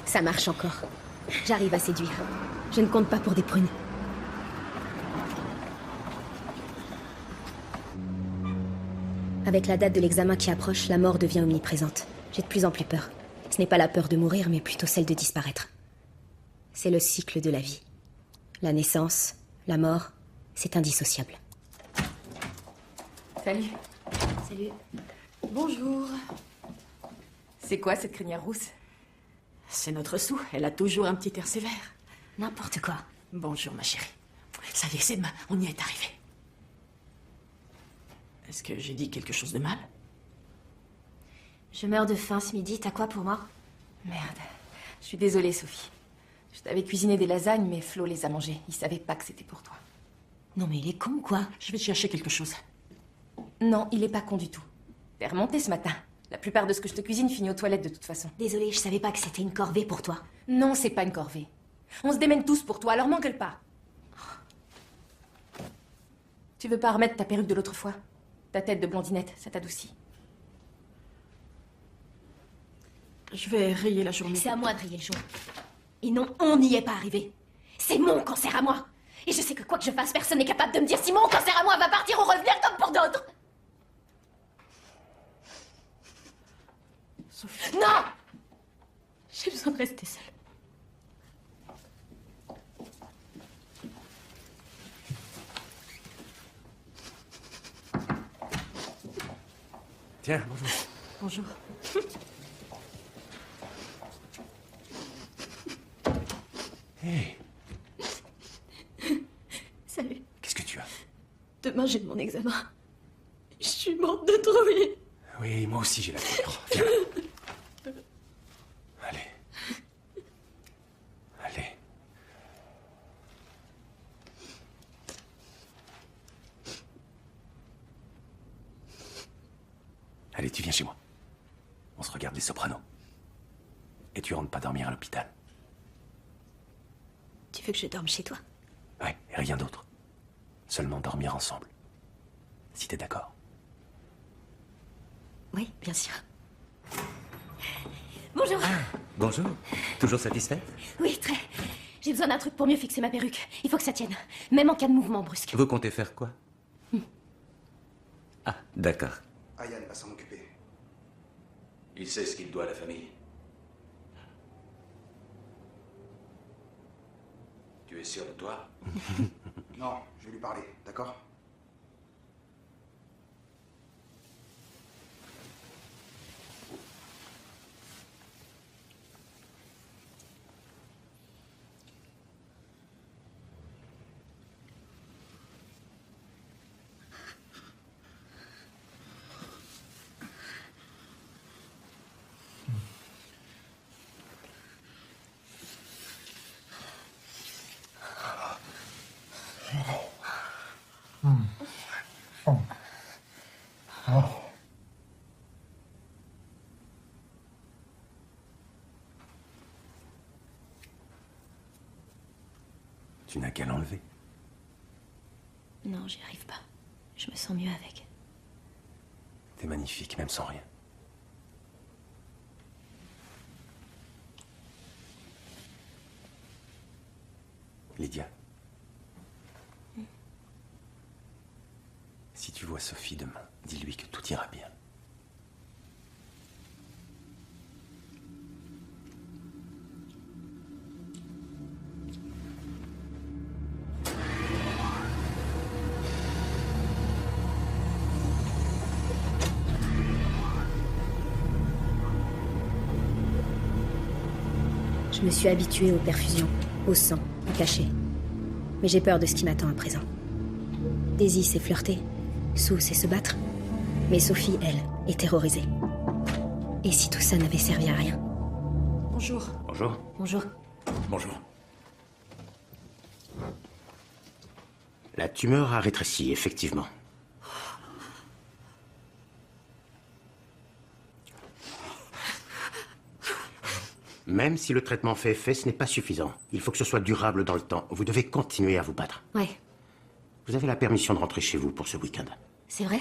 Ça marche encore. J'arrive à séduire. Je ne compte pas pour des prunes. Avec la date de l'examen qui approche, la mort devient omniprésente. J'ai de plus en plus peur. Ce n'est pas la peur de mourir, mais plutôt celle de disparaître. C'est le cycle de la vie. La naissance, la mort, c'est indissociable. Salut. Salut. Bonjour. C'est quoi cette crinière rousse? C'est notre Sue. Elle a toujours un petit air sévère. N'importe quoi. Bonjour, ma chérie. Ça y est, c'est demain. On y est arrivé. Est-ce que j'ai dit quelque chose de mal? Je meurs de faim ce midi. T'as quoi pour moi? Merde. Je suis désolée, Sophie. Je t'avais cuisiné des lasagnes, mais Flo les a mangées. Il savait pas que c'était pour toi. Non mais il est con, quoi. Je vais te chercher quelque chose. Non, il est pas con du tout. T'es remonté ce matin. La plupart de ce que je te cuisine finit aux toilettes de toute façon. Désolée, je savais pas que c'était une corvée pour toi. Non, c'est pas une corvée. On se démène tous pour toi, alors m'engueule pas. Tu veux pas remettre ta perruque de l'autre fois? Ta tête de blondinette, ça t'adoucit. Je vais rayer la journée. C'est à moi de rayer le jour. Et non, on n'y est pas arrivé. C'est mon cancer à moi. Et je sais que quoi que je fasse, personne n'est capable de me dire si mon cancer à moi va partir ou revenir comme pour d'autres. Sophie. Non! J'ai besoin de rester seule. Tiens, bonjour. Bonjour. Hey, Salut. qu'est-ce que tu as? Demain, j'ai mon examen. Je suis morte de trouille. Oui, moi aussi j'ai la fièvre. Viens. Allez. Allez. Allez, tu viens chez moi. On se regarde les Sopranos. Et tu rentres pas dormir à l'hôpital. Tu veux que je dorme chez toi? Ouais, et rien d'autre. Seulement dormir ensemble. Si t'es d'accord. Oui, bien sûr. Bonjour. Bonjour. Toujours satisfaite? Oui, très. J'ai besoin d'un truc pour mieux fixer ma perruque. Il faut que ça tienne. Même en cas de mouvement brusque. Vous comptez faire quoi? Ah, d'accord. Ayan va s'en occuper. Il sait ce qu'il doit à la famille. Tu es sûr de toi? Non, je vais lui parler, d'accord? Tu n'as qu'à l'enlever. Non, j'y arrive pas. Je me sens mieux avec. T'es magnifique, même sans rien. Lydia. Si tu vois Sophie demain, dis-lui que tout ira bien. Je me suis habituée aux perfusions, au sang, au cachet. Mais j'ai peur de ce qui m'attend à présent. Daisy, c'est flirter. Sue, c'est se battre. Mais Sophie, elle, est terrorisée. Et si tout ça n'avait servi à rien? Bonjour. Bonjour. Bonjour. Bonjour. La tumeur a rétréci, effectivement. Même si le traitement fait effet, ce n'est pas suffisant. Il faut que ce soit durable dans le temps. Vous devez continuer à vous battre. Ouais, Vous avez la permission de rentrer chez vous pour ce week-end. c'est vrai?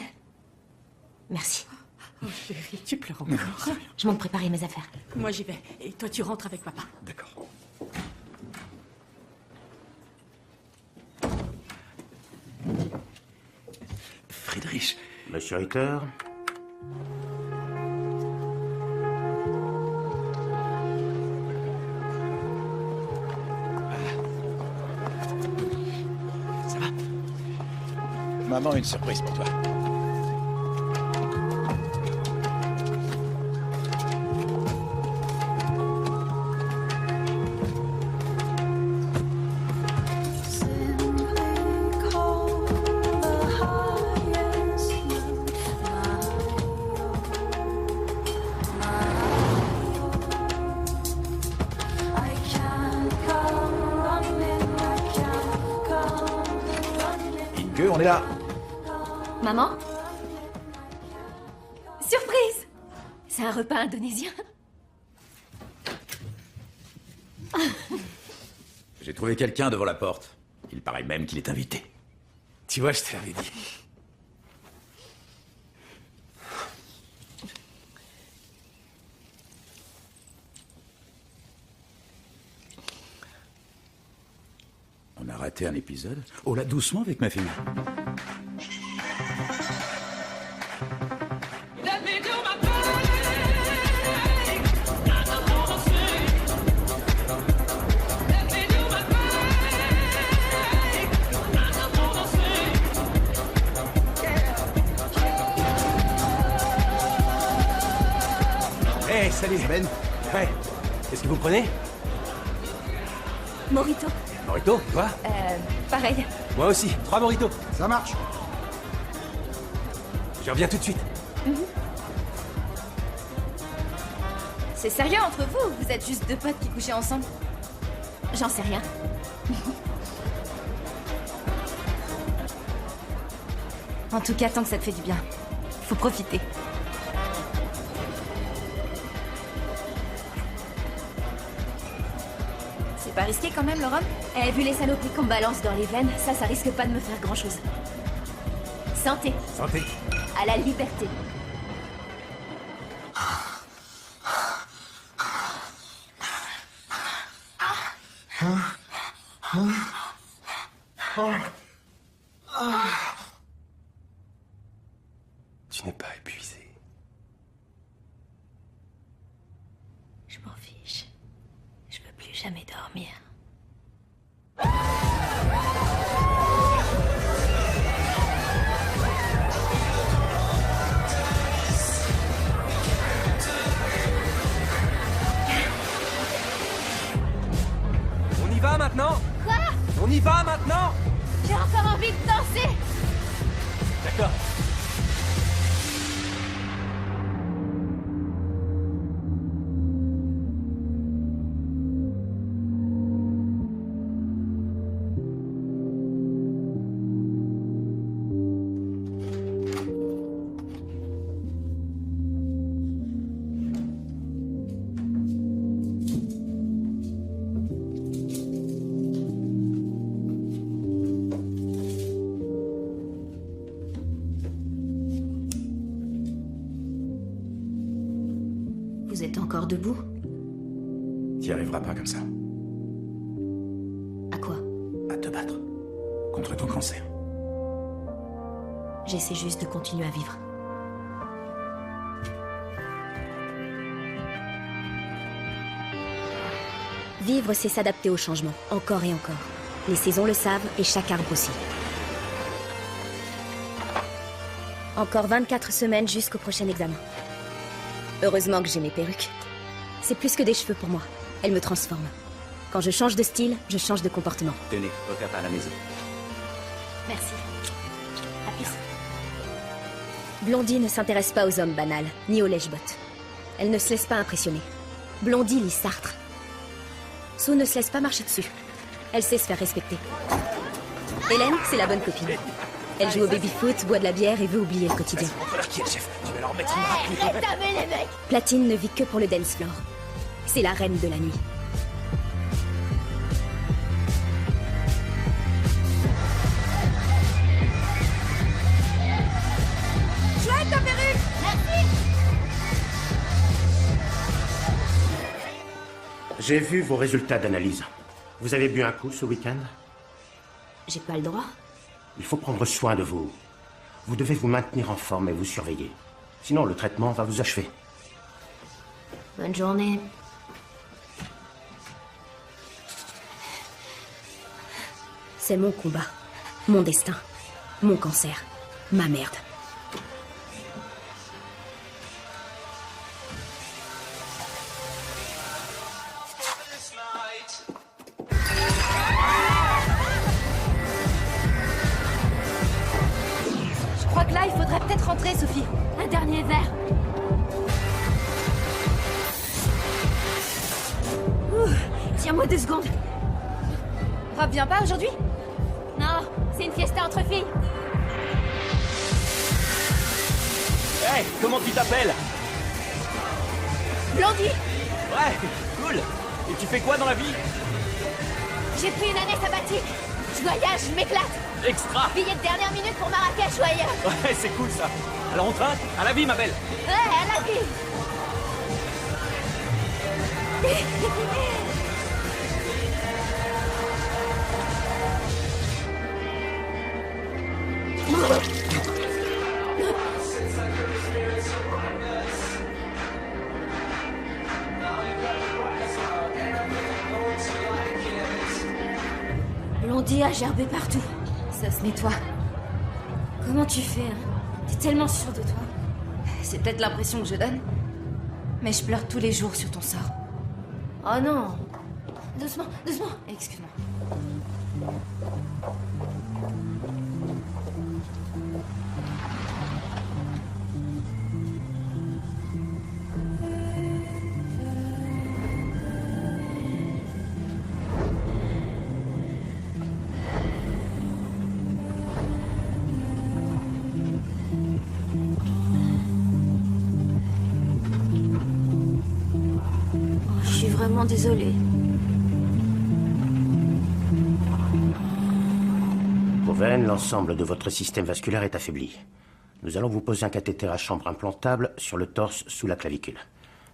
Merci. Oh chérie, tu pleures encore. Je monte préparer mes affaires. Moi j'y vais. Et toi tu rentres avec papa. D'accord. Friedrich. Monsieur Ritter, Ça va? Maman a une surprise pour toi. que, on est là. Maman? Surprise! C'est un repas indonésien. J'ai trouvé quelqu'un devant la porte. Il paraît même qu'il est invité. Tu vois, je te l'avais dit. On a raté un épisode. Oh là, doucement avec ma fille. Hey, salut Ben. Ouais. Qu'est-ce que vous prenez? Morito. Morito, toi? Pareil. Moi aussi, 3 moritos. Ça marche. Je reviens tout de suite. C'est sérieux entre vous? Vous êtes juste deux potes qui couchaient ensemble? J'en sais rien. En tout cas, tant que ça te fait du bien. Faut profiter. C'est pas risqué quand même, le rhum? Eh, vu les saloperies qu'on me balance dans les veines, ça risque pas de me faire grand-chose. Santé. Santé. À la liberté. Tu n'es pas épuisé. Je m'en fiche. Je veux plus jamais dormir. On y va maintenant? Quoi? On y va maintenant? J'ai encore envie de danser! D'accord. Vous êtes encore debout? T'y arriveras pas comme ça. À quoi? À te battre. Contre ton cancer. J'essaie juste de continuer à vivre. Vivre, c'est s'adapter au changement, encore et encore. Les saisons le savent et chaque arbre aussi. Encore 24 semaines jusqu'au prochain examen. Heureusement que j'ai mes perruques. C'est plus que des cheveux pour moi. Elles me transforment. Quand je change de style, je change de comportement. Tenez, offerte à la maison. Merci. À plus. Blondie ne s'intéresse pas aux hommes banals, ni aux lèche-bottes. Elle ne se laisse pas impressionner. Blondie lit Sartre. Sue ne se laisse pas marcher dessus. Elle sait se faire respecter. Hélène, c'est la bonne copine. Elle joue au baby-foot, boit de la bière et veut oublier le quotidien. Qui est le chef? Tu vas leur mettre une raclée. Rétamez les mecs! Platine ne vit que pour le dance floor. C'est la reine de la nuit. Chouette ta perruque! Merci! J'ai vu vos résultats d'analyse. Vous avez bu un coup ce week-end? J'ai pas le droit. Il faut prendre soin de vous. Vous devez vous maintenir en forme et vous surveiller. Sinon, le traitement va vous achever. Bonne journée. C'est mon combat, mon destin, mon cancer, ma merde. Je crois que là, il faudrait peut-être rentrer, Sophie. Un dernier verre. Tiens-moi 2 secondes. Rob vient pas aujourd'hui? Non, c'est une fiesta entre filles. Hey, comment tu t'appelles? Blondie. Ouais, cool. Et tu fais quoi dans la vie? J'ai pris une année sabbatique. Je voyage, je m'éclate. Extra. Billet de dernière minute pour Marrakech ou ailleurs. Ouais, c'est cool ça. Alors on trinque? À la vie, ma belle. Ouais, à la vie. Blondie a gerbé partout. Ça se nettoie. Comment tu fais, hein? T'es tellement sûre de toi. C'est peut-être l'impression que je donne. Mais je pleure tous les jours sur ton sort. Oh non. Doucement, doucement. Excuse-moi. Je suis vraiment désolée. Owen, l'ensemble de votre système vasculaire est affaibli. Nous allons vous poser un cathéter à chambre implantable sur le torse sous la clavicule.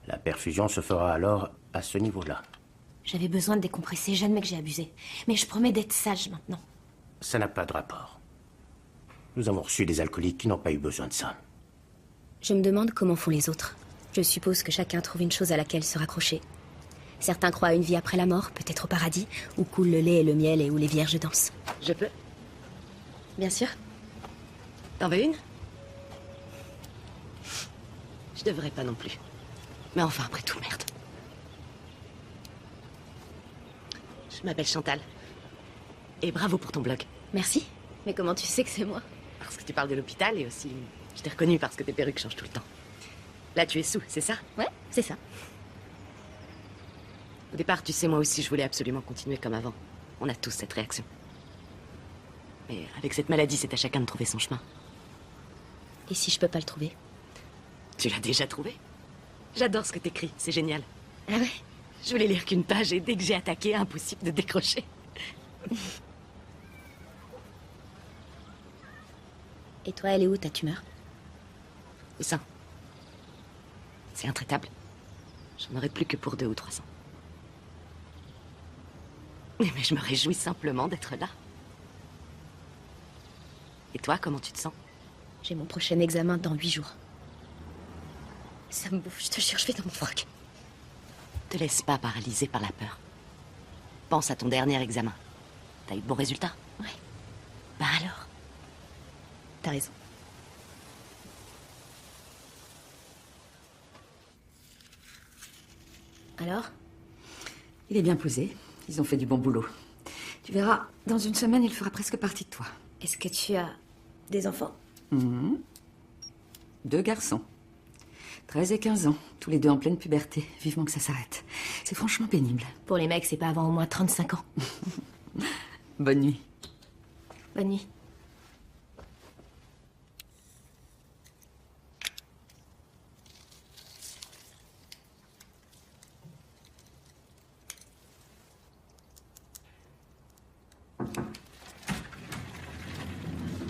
La perfusion se fera alors à ce niveau-là. J'avais besoin de décompresser, j'admets que j'ai abusé. Mais je promets d'être sage maintenant. Ça n'a pas de rapport. Nous avons reçu des alcooliques qui n'ont pas eu besoin de ça. Je me demande comment font les autres. Je suppose que chacun trouve une chose à laquelle se raccrocher. Certains croient à une vie après la mort, peut-être au paradis, où coule le lait et le miel et où les vierges dansent. Je peux? Bien sûr. T'en veux une? Je devrais pas non plus. Mais enfin, après tout, merde. Je m'appelle Chantal. Et bravo pour ton blog. Merci. Mais comment tu sais que c'est moi? Parce que tu parles de l'hôpital et aussi... Je t'ai reconnu parce que tes perruques changent tout le temps. Là, tu es sous, c'est ça? Ouais, c'est ça. Au départ, tu sais, moi aussi, je voulais absolument continuer comme avant. On a tous cette réaction. Mais avec cette maladie, c'est à chacun de trouver son chemin. Et si je peux pas le trouver? Tu l'as déjà trouvé? J'adore ce que t'écris, c'est génial. Ah ouais? Je voulais lire qu'une page et dès que j'ai attaqué, impossible de décrocher. Et toi, elle est où ta tumeur? Au sein. C'est intraitable. J'en aurais plus que pour 2 ou 3 ans. Mais je me réjouis simplement d'être là. Et toi, comment tu te sens? J'ai mon prochain examen dans 8 jours. Ça me bouffe, je te jure, je vais dans mon froc. Te laisse pas paralyser par la peur. Pense à ton dernier examen. T'as eu de bons résultats? Ouais. Bah alors? T'as raison. Alors? Il est bien posé. Ils ont fait du bon boulot. Tu verras, dans une semaine, il fera presque partie de toi. Est-ce que tu as des enfants? 2 garçons. 13 et 15 ans, tous les deux en pleine puberté. Vivement que ça s'arrête. C'est franchement pénible. Pour les mecs, c'est pas avant au moins 35 ans. Bonne nuit. Bonne nuit.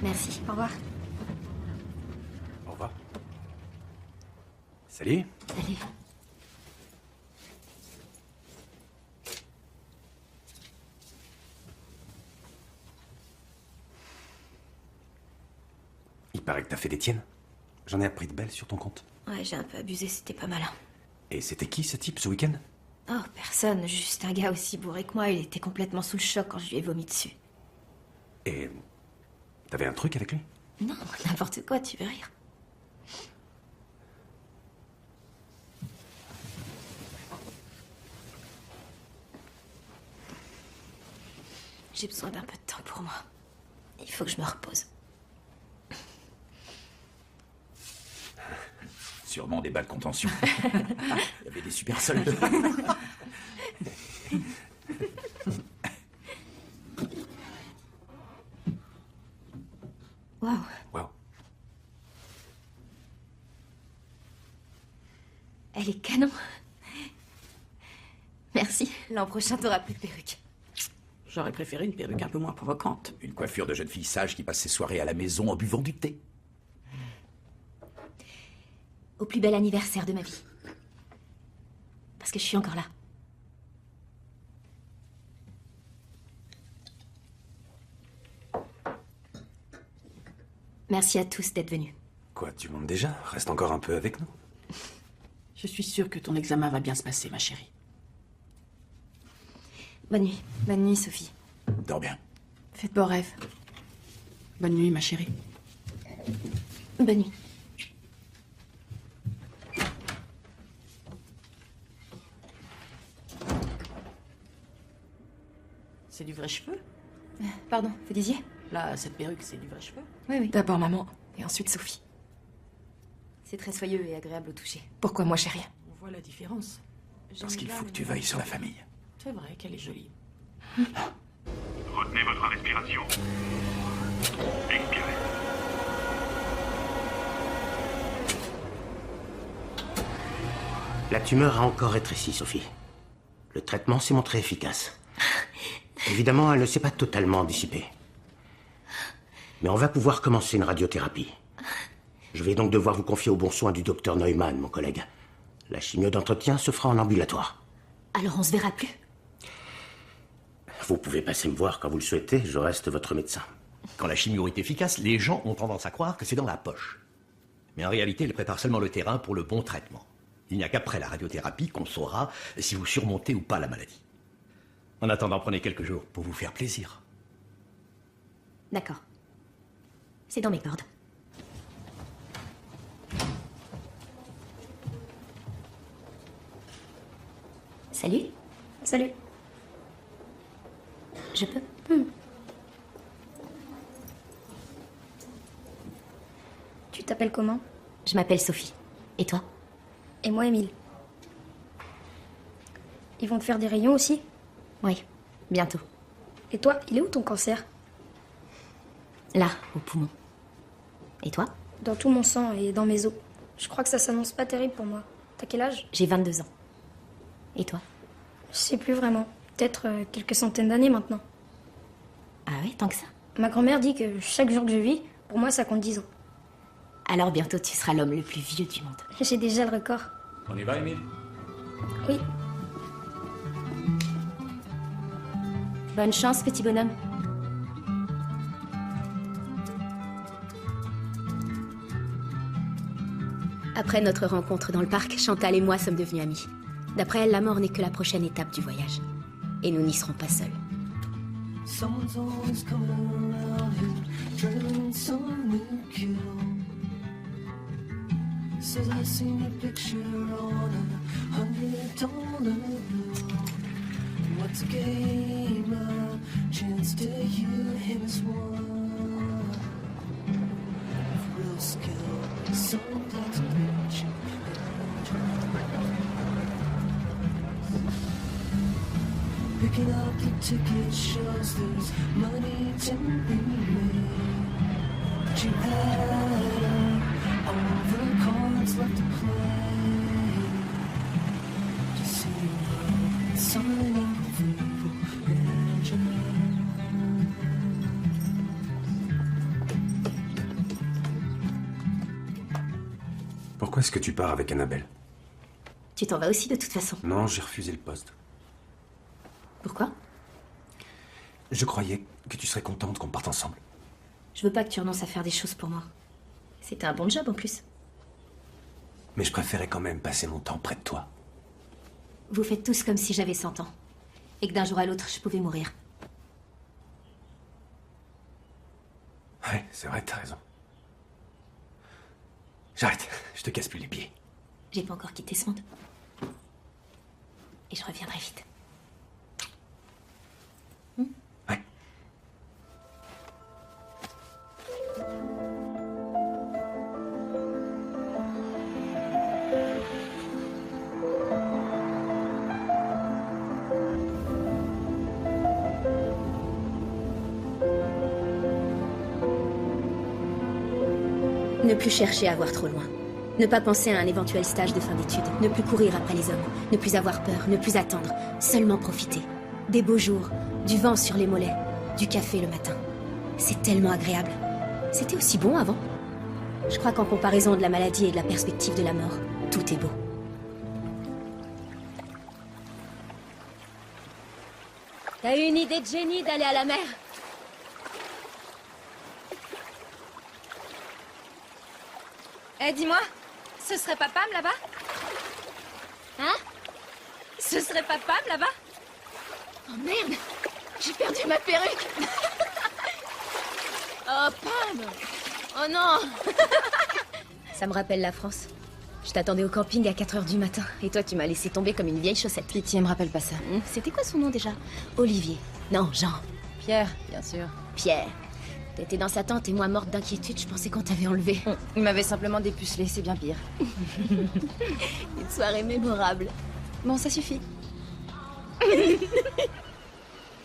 Merci. Au revoir. Au revoir. Salut. Salut. Il paraît que t'as fait des tiennes. J'en ai appris de belles sur ton compte. Ouais, j'ai un peu abusé, c'était pas malin. Et c'était qui ce type ce week-end? Oh, personne, juste un gars aussi bourré que moi, il était complètement sous le choc quand je lui ai vomi dessus. Et t'avais un truc avec lui? Non, n'importe quoi, tu veux rire. J'ai besoin d'un peu de temps pour moi. Il faut que je me repose. Sûrement des balles contention. Il y avait des super soldes. Waouh. Waouh. Elle est canon. Merci. L'an prochain, t'auras plus de perruque. J'aurais préféré une perruque un peu moins provocante. Une coiffure de jeune fille sage qui passe ses soirées à la maison en buvant du thé. Au plus bel anniversaire de ma vie. Parce que je suis encore là. Merci à tous d'être venus. Quoi, tu montes déjà? Reste encore un peu avec nous. Je suis sûre que ton examen va bien se passer, ma chérie. Bonne nuit. Bonne nuit, Sophie. Dors bien. Faites beaux rêves. Bonne nuit, ma chérie. Bonne nuit. C'est du vrai cheveu? Pardon, vous disiez? Là, cette perruque, c'est du vrai cheveu? Oui, oui. D'abord maman, et ensuite Sophie. C'est très soyeux et agréable au toucher. Pourquoi moi, chérie? On voit la différence. Parce qu'il faut que tu veilles sur la famille. C'est vrai qu'elle est jolie. Retenez votre respiration. Expirez. La tumeur a encore rétréci, Sophie. Le traitement s'est montré efficace. Évidemment, elle ne s'est pas totalement dissipée. Mais on va pouvoir commencer une radiothérapie. Je vais donc devoir vous confier aux bons soins du docteur Neumann, mon collègue. La chimio d'entretien se fera en ambulatoire. Alors on se verra plus? Vous pouvez passer me voir quand vous le souhaitez, je reste votre médecin. Quand la chimio est efficace, les gens ont tendance à croire que c'est dans la poche. Mais en réalité, elle prépare seulement le terrain pour le bon traitement. Il n'y a qu'après la radiothérapie qu'on saura si vous surmontez ou pas la maladie. En attendant, prenez quelques jours pour vous faire plaisir. D'accord. C'est dans mes cordes. Salut. Salut. Je peux? Tu t'appelles comment? Je m'appelle Sophie. Et toi? Et moi, Émile. Ils vont te faire des rayons aussi? Oui, bientôt. Et toi, il est où ton cancer? Là, au poumon. Et toi? Dans tout mon sang et dans mes os. Je crois que ça s'annonce pas terrible pour moi. T'as quel âge? J'ai 22 ans. Et toi? Je sais plus vraiment. Peut-être quelques centaines d'années maintenant. Ah oui, tant que ça? Ma grand-mère dit que chaque jour que je vis, pour moi, ça compte 10 ans. Alors bientôt, tu seras l'homme le plus vieux du monde. J'ai déjà le record. On y va, Émile? Oui. Bonne chance, petit bonhomme. Après notre rencontre dans le parc, Chantal et moi sommes devenus amis. D'après elle, la mort n'est que la prochaine étape du voyage. Et nous n'y serons pas seuls. Someone's always coming around here, drilling some new kill. Says I seen your picture on a $100 bill. What's a game? A chance to hear him as one. With real skill, sometimes preaching. Picking up the ticket shows there's money to be made. But you had all the cards left to play. To see you sign up for Pourquoi est-ce que tu pars avec Annabelle? Tu t'en vas aussi de toute façon. Non, j'ai refusé le poste. Pourquoi? Je croyais que tu serais contente qu'on parte ensemble. Je veux pas que tu renonces à faire des choses pour moi. C'était un bon job en plus. Mais je préférais quand même passer mon temps près de toi. Vous faites tous comme si j'avais 100 ans. Et que d'un jour à l'autre, je pouvais mourir. Ouais, c'est vrai, t'as raison. J'arrête, je te casse plus les pieds. J'ai pas encore quitté ce monde. Et je reviendrai vite. Ouais. Ne plus chercher à voir trop loin. Ne pas penser à un éventuel stage de fin d'études. Ne plus courir après les hommes. Ne plus avoir peur. Ne plus attendre. Seulement profiter. Des beaux jours. Du vent sur les mollets. Du café le matin. C'est tellement agréable. C'était aussi bon avant. Je crois qu'en comparaison de la maladie et de la perspective de la mort, tout est beau. T'as eu une idée de génie d'aller à la mer? Eh, dis-moi, ce serait pas Pam là-bas? Hein? Ce serait pas Pam là-bas? Oh merde! J'ai perdu ma perruque! Oh, Pam! Oh non! Ça me rappelle la France. Je t'attendais au camping à 4 h du matin, et toi tu m'as laissé tomber comme une vieille chaussette. Pitié, me rappelle pas ça. C'était quoi son nom déjà? Olivier. Non, Jean. Pierre, bien sûr. Pierre. T'étais dans sa tente et moi morte d'inquiétude, je pensais qu'on t'avait enlevé. Il m'avait simplement dépucelé, c'est bien pire. Une soirée mémorable. Bon, ça suffit.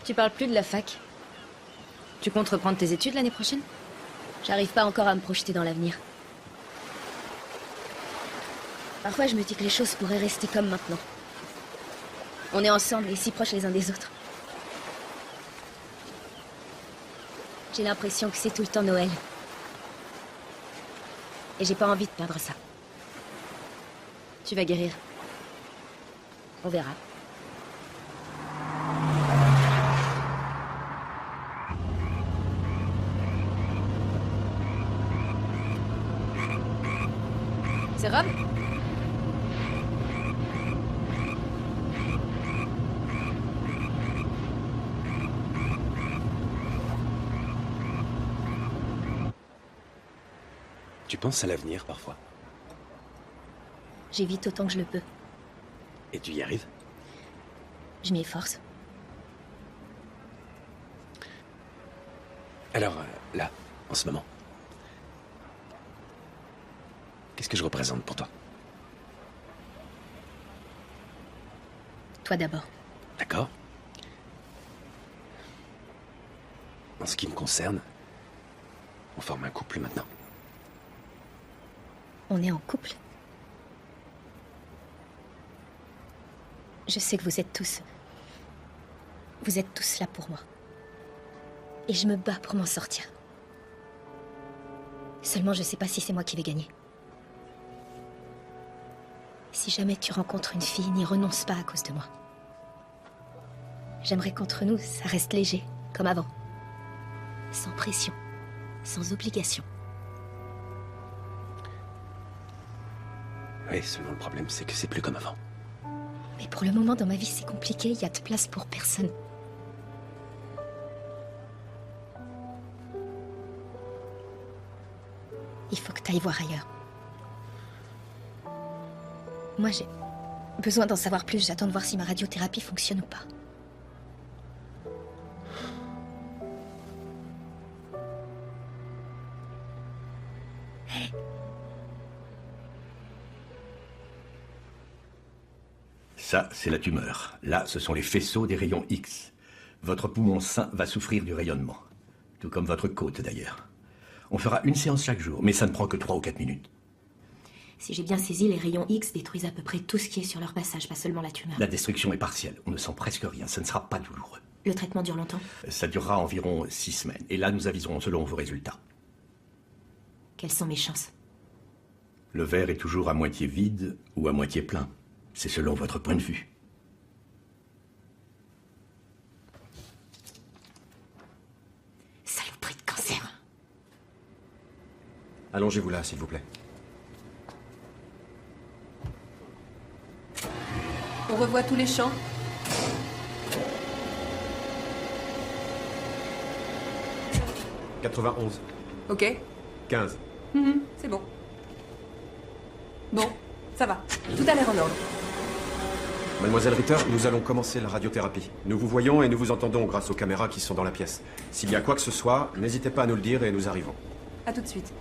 Tu parles plus de la fac? Tu comptes reprendre tes études l'année prochaine? J'arrive pas encore à me projeter dans l'avenir. Parfois, je me dis que les choses pourraient rester comme maintenant. On est ensemble et si proches les uns des autres. J'ai l'impression que c'est tout le temps Noël. Et j'ai pas envie de perdre ça. Tu vas guérir. On verra. C'est Rob? Tu penses à l'avenir parfois? J'évite autant que je le peux. Et tu y arrives? Je m'y efforce. Alors, là, en ce moment, qu'est-ce que je représente pour toi? Toi d'abord. D'accord. En ce qui me concerne, on forme un couple maintenant. On est en couple. Je sais que vous êtes tous... Vous êtes tous là pour moi. Et je me bats pour m'en sortir. Seulement, je sais pas si c'est moi qui vais gagner. Si jamais tu rencontres une fille, n'y renonce pas à cause de moi. J'aimerais qu'entre nous, ça reste léger, comme avant. Sans pression, sans obligation. Oui, seulement le problème, c'est que c'est plus comme avant. Mais pour le moment, dans ma vie, c'est compliqué, il y a de place pour personne. Il faut que tu ailles voir ailleurs. Moi, j'ai besoin d'en savoir plus. J'attends de voir si ma radiothérapie fonctionne ou pas. Ça, c'est la tumeur. Là, ce sont les faisceaux des rayons X. Votre poumon sain va souffrir du rayonnement. Tout comme votre côte, d'ailleurs. On fera une séance chaque jour, mais ça ne prend que 3 ou 4 minutes. Si j'ai bien saisi, les rayons X détruisent à peu près tout ce qui est sur leur passage, pas seulement la tumeur. La destruction est partielle. On ne sent presque rien. Ça ne sera pas douloureux. Le traitement dure longtemps? Ça durera environ 6 semaines. Et là, nous aviserons selon vos résultats. Quelles sont mes chances? Le verre est toujours à moitié vide ou à moitié plein. C'est selon votre point de vue. Saloperie de cancer. Allongez-vous là, s'il vous plaît. On revoit tous les champs. « 91. Ok. 15. C'est bon. Bon, ça va. Tout a l'air en ordre. Mademoiselle Ritter, nous allons commencer la radiothérapie. Nous vous voyons et nous vous entendons grâce aux caméras qui sont dans la pièce. S'il y a quoi que ce soit, n'hésitez pas à nous le dire et nous arrivons. À tout de suite.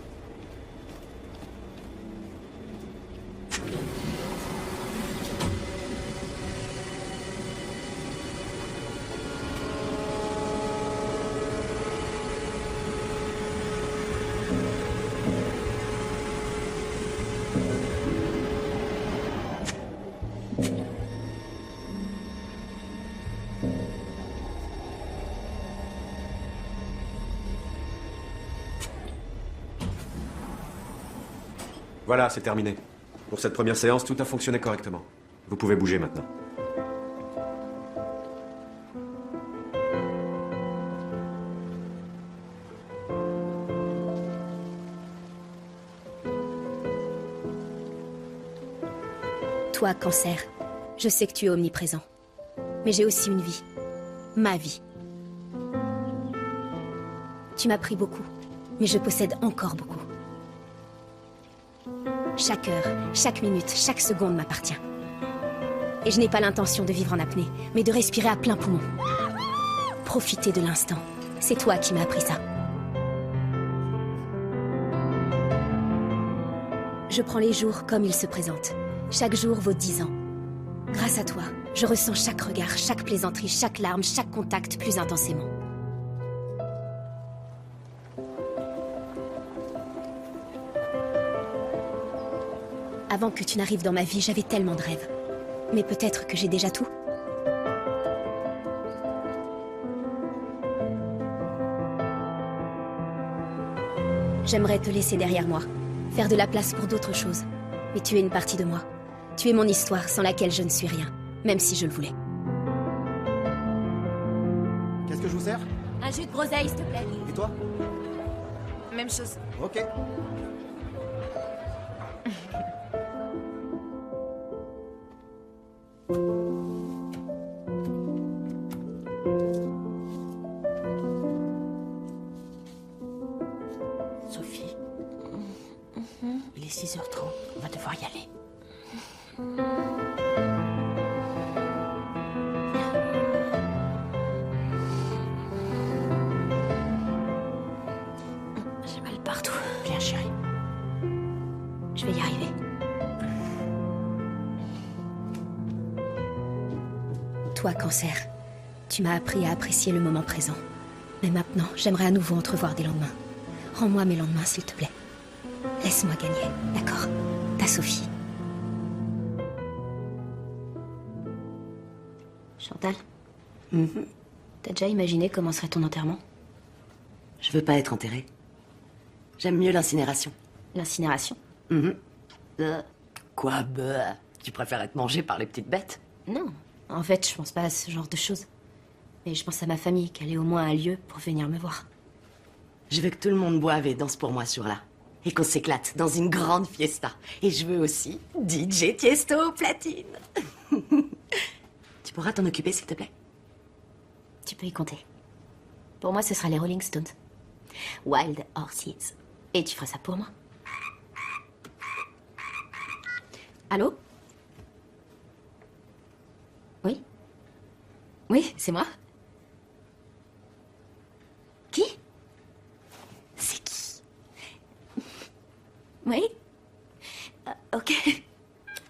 Voilà, c'est terminé. Pour cette première séance, tout a fonctionné correctement. Vous pouvez bouger maintenant. Toi, Cancer, je sais que tu es omniprésent. Mais j'ai aussi une vie. Ma vie. Tu m'as pris beaucoup, mais je possède encore beaucoup. Chaque heure, chaque minute, chaque seconde m'appartient. Et je n'ai pas l'intention de vivre en apnée, mais de respirer à plein poumon. Profiter de l'instant. C'est toi qui m'as appris ça. Je prends les jours comme ils se présentent. Chaque jour vaut 10 ans. Grâce à toi, je ressens chaque regard, chaque plaisanterie, chaque larme, chaque contact plus intensément. Avant que tu n'arrives dans ma vie, j'avais tellement de rêves. Mais peut-être que j'ai déjà tout. J'aimerais te laisser derrière moi, faire de la place pour d'autres choses. Mais tu es une partie de moi. Tu es mon histoire sans laquelle je ne suis rien, même si je le voulais. Qu'est-ce que je vous sers? Un jus de groseille, s'il te plaît. Et toi? Même chose. Ok. Sophie. Il est 6h30. On va devoir y aller. J'ai mal partout. Viens, chérie. Je vais y arriver. Toi, Cancer, tu m'as appris à apprécier le moment présent. Mais maintenant, j'aimerais à nouveau entrevoir des lendemains. Rends-moi mes lendemains, s'il te plaît. Laisse-moi gagner, d'accord? Ta Sophie. Chantal? T'as déjà imaginé comment serait ton enterrement? Je veux pas être enterrée. J'aime mieux l'incinération. L'incinération? Quoi, bah? Tu préfères être mangée par les petites bêtes? Non. En fait, je pense pas à ce genre de choses. Mais je pense à ma famille, qu'elle ait au moins un lieu pour venir me voir. Je veux que tout le monde boive et danse pour moi sur là. Et qu'on s'éclate dans une grande fiesta. Et je veux aussi DJ Tiesto au platine. Tu pourras t'en occuper, s'il te plaît? Tu peux y compter. Pour moi, ce sera les Rolling Stones. Wild Horses. Et tu feras ça pour moi. Allô? Oui? Oui, c'est moi. Qui? C'est qui? Oui? Ok.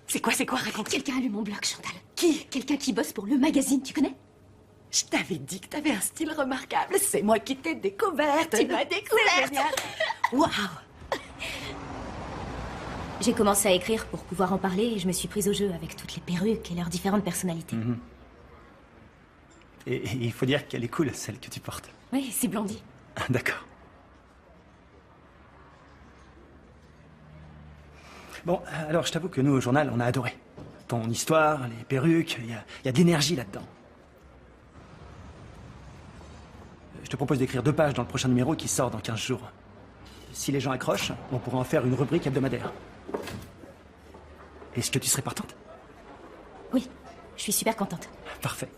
C'est quoi, raconte. Quelqu'un a lu mon blog, Chantal. Qui? Quelqu'un qui bosse pour le magazine, tu connais? Je t'avais dit que t'avais un style remarquable. C'est moi qui t'ai découverte. Tu m'as découverte. Waouh! J'ai commencé à écrire pour pouvoir en parler et je me suis prise au jeu avec toutes les perruques et leurs différentes personnalités. Et il faut dire qu'elle est cool, celle que tu portes. Oui, c'est Blondie. Ah, d'accord. Bon, alors je t'avoue que nous, au journal, on a adoré. Ton histoire, les perruques, il y a de l'énergie là-dedans. Je te propose d'écrire 2 pages dans le prochain numéro qui sort dans 15 jours. Si les gens accrochent, on pourra en faire une rubrique hebdomadaire. Est-ce que tu serais partante? Oui, je suis super contente. Parfait.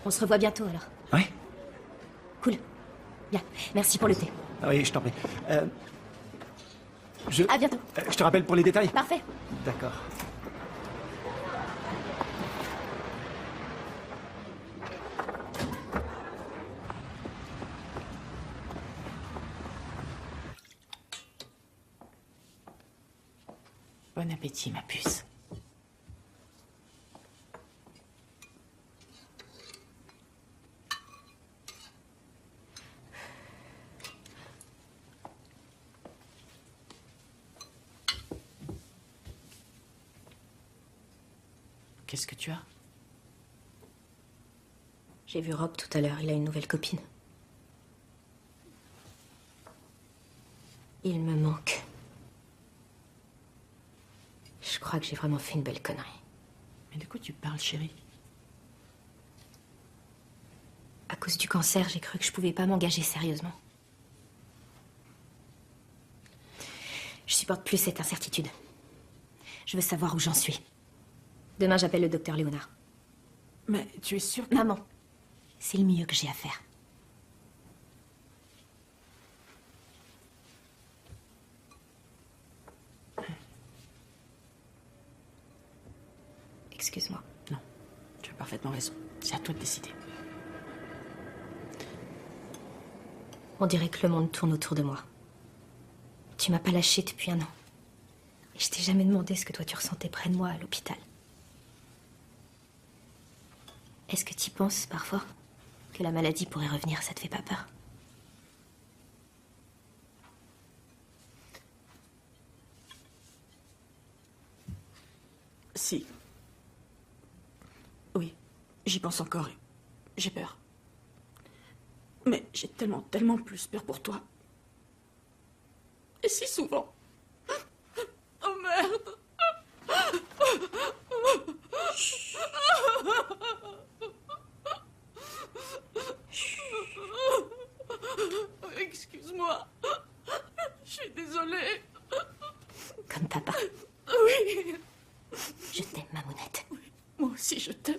On se revoit bientôt alors. Oui. Cool. Bien, merci pour le thé. Ah oui, je t'en prie. À bientôt. Je te rappelle pour les détails. Parfait. D'accord. Bon appétit, ma puce. Qu'est-ce que tu as? J'ai vu Rob tout à l'heure, il a une nouvelle copine. Il me manque. crois que j'ai vraiment fait une belle connerie. Mais de quoi tu parles, chérie? À cause du cancer, j'ai cru que je pouvais pas m'engager sérieusement. Je supporte plus cette incertitude. Je veux savoir où j'en suis. Demain, j'appelle le docteur Léonard. Mais tu es sûre que... Maman, c'est le mieux que j'ai à faire. Excuse-moi. Non, tu as parfaitement raison. C'est à toi de décider. On dirait que le monde tourne autour de moi. Tu m'as pas lâché depuis 1 an. Et je t'ai jamais demandé ce que toi tu ressentais près de moi à l'hôpital. Est-ce que tu penses parfois que la maladie pourrait revenir? Ça te fait pas peur? Si. Oui, j'y pense encore et j'ai peur. Mais j'ai tellement plus peur pour toi. Et si souvent. Oh merde. Excuse-moi. Je suis désolée. Comme papa. Oui. Je t'aime, Mamounette. Oui, moi aussi je t'aime.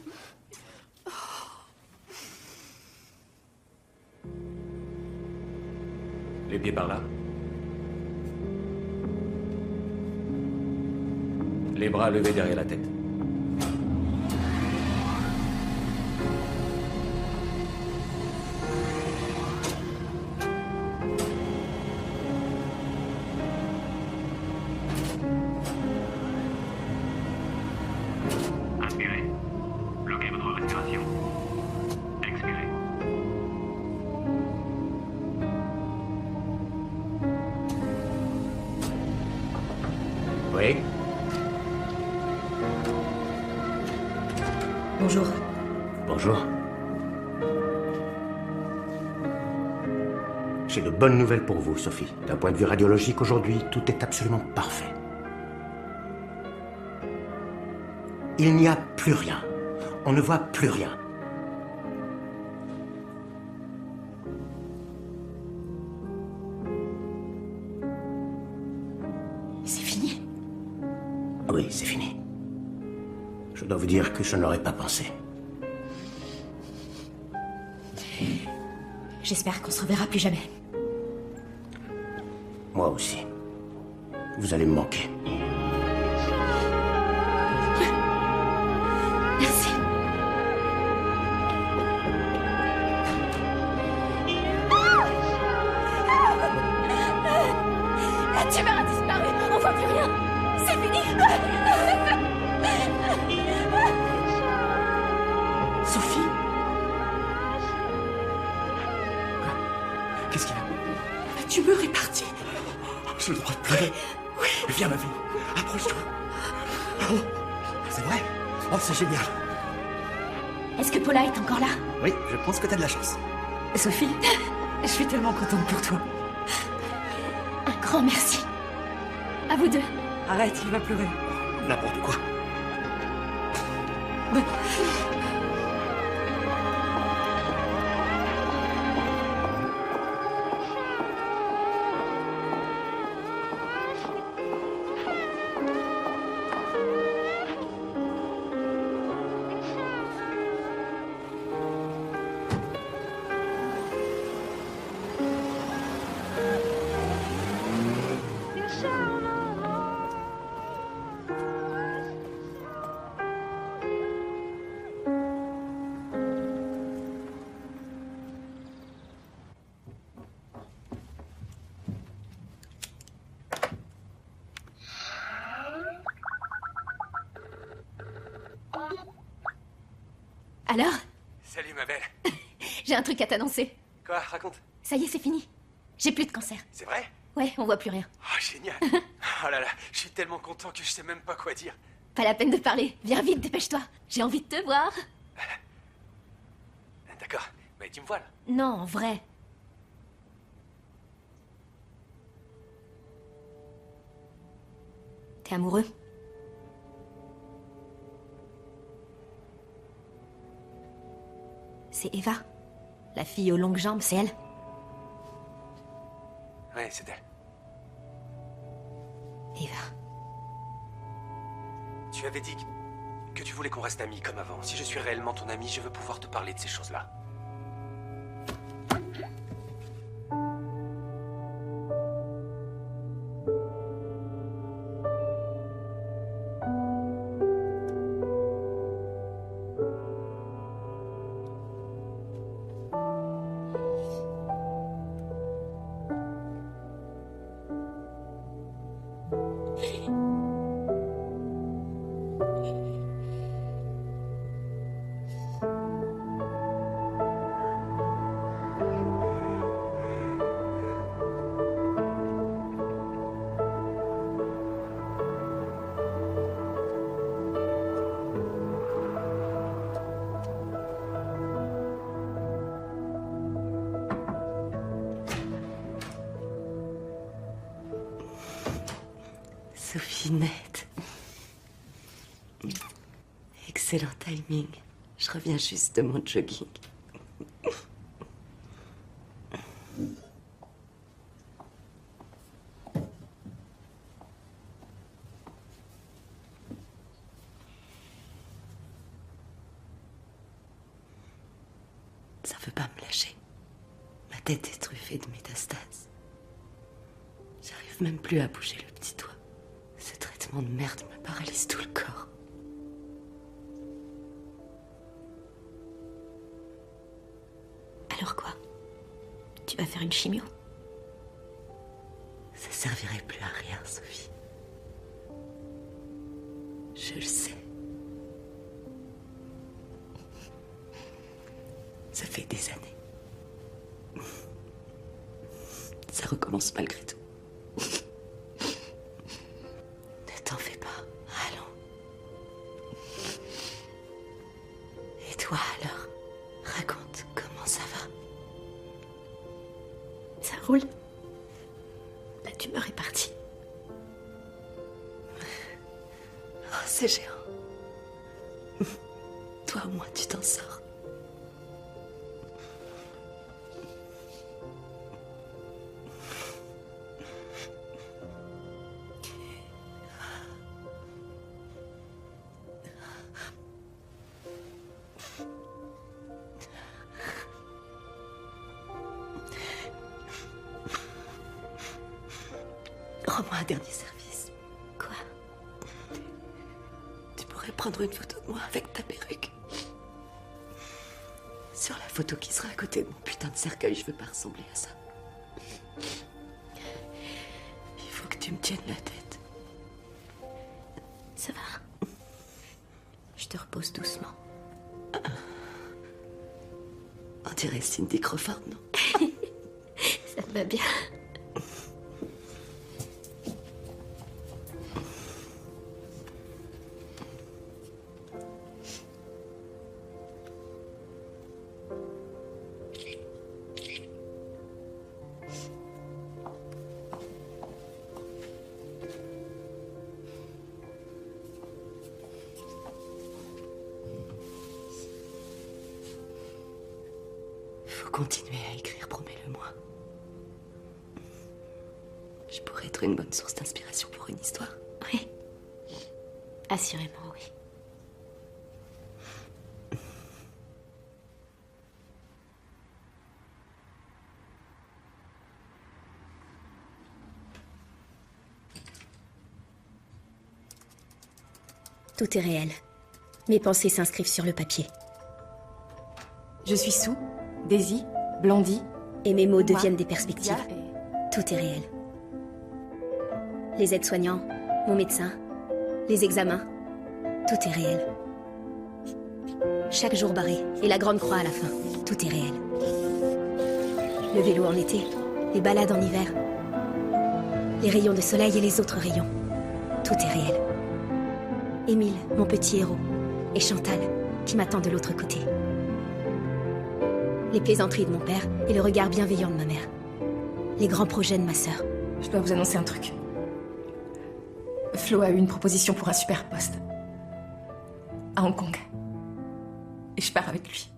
Les pieds par là. Les bras levés derrière la tête. Inspirez. Bloquez votre respiration. Expirez. Oui. Bonjour. Bonjour. J'ai de bonnes nouvelles pour vous, Sophie. D'un point de vue radiologique, aujourd'hui, tout est absolument parfait. Il n'y a plus rien. On ne voit plus rien. C'est fini? Oui, c'est fini. Je dois vous dire que je n'aurais pas pensé. J'espère qu'on se reverra plus jamais. Moi aussi. Vous allez me manquer. Merci. La tumeur a disparu, on voit plus rien. C'est fini. Sophie? Qu'est-ce qu'il y a? La tumeur est partie. J'ai le droit de pleurer. Oui. Viens, ma fille. Approche-toi. Oh, c'est vrai? Oh, c'est génial. Est-ce que Paula est encore là? Oui, je pense que t'as de la chance. Sophie, je suis tellement contente pour toi. Un grand merci. À vous deux. Arrête, il va pleurer. N'importe quoi. Alors? Salut, ma belle. J'ai un truc à t'annoncer. Quoi? Raconte. Ça y est, c'est fini. J'ai plus de cancer. C'est vrai? Ouais, on voit plus rien. Oh, génial. Oh là là, je suis tellement content que je sais même pas quoi dire. Pas la peine de parler. Viens vite, dépêche-toi. J'ai envie de te voir. D'accord, mais tu me vois là. Non, en vrai. T'es amoureux? C'est Eva. La fille aux longues jambes, c'est elle. Ouais, c'est elle. Eva. Tu avais dit que tu voulais qu'on reste amis comme avant. Si je suis réellement ton ami, je veux pouvoir te parler de ces choses-là. Sophinette. Excellent timing. Je reviens juste de mon jogging. Ça veut pas me lâcher. Ma tête est truffée de métastases. J'arrive même plus à bouger le petit doigt. Ce traitement de merde me paralyse tout le corps. Alors quoi? Tu vas faire une chimio? Ça servirait plus à rien, Sophie. Je le sais. Ça fait des années. Ça recommence malgré tout. Ne t'en fais pas. Allons. Et toi alors? Raconte, comment ça va? Ça roule. La tumeur est partie. Oh, c'est géant. Toi au moins tu t'en sors. Rends-moi un dernier service. Quoi? Tu pourrais prendre une photo de moi avec ta perruque. Sur la photo qui sera à côté de mon putain de cercueil, je veux pas ressembler à ça. Il faut que tu me tiennes la tête. Ça va. Je te repose doucement. On dirait Cindy Crawford, non? Ça te va bien. Faut continuer à écrire, promets-le-moi. Je pourrais être une bonne source d'inspiration pour une histoire. Oui. Assurément, oui. Tout est réel. Mes pensées s'inscrivent sur le papier. Je suis Sue, Daisy, Blondie. Et mes mots moi, deviennent des perspectives. Lydia Tout est réel. Les aides-soignants, mon médecin, les examens, tout est réel. Chaque jour barré et la grande croix à la fin, tout est réel. Le vélo en été, les balades en hiver, les rayons de soleil et les autres rayons, tout est réel. Émile, mon petit héros, et Chantal, qui m'attend de l'autre côté. Les plaisanteries de mon père et le regard bienveillant de ma mère. Les grands projets de ma sœur. Je dois vous annoncer un truc. Flo a eu une proposition pour un super poste. À Hong Kong. Et je pars avec lui.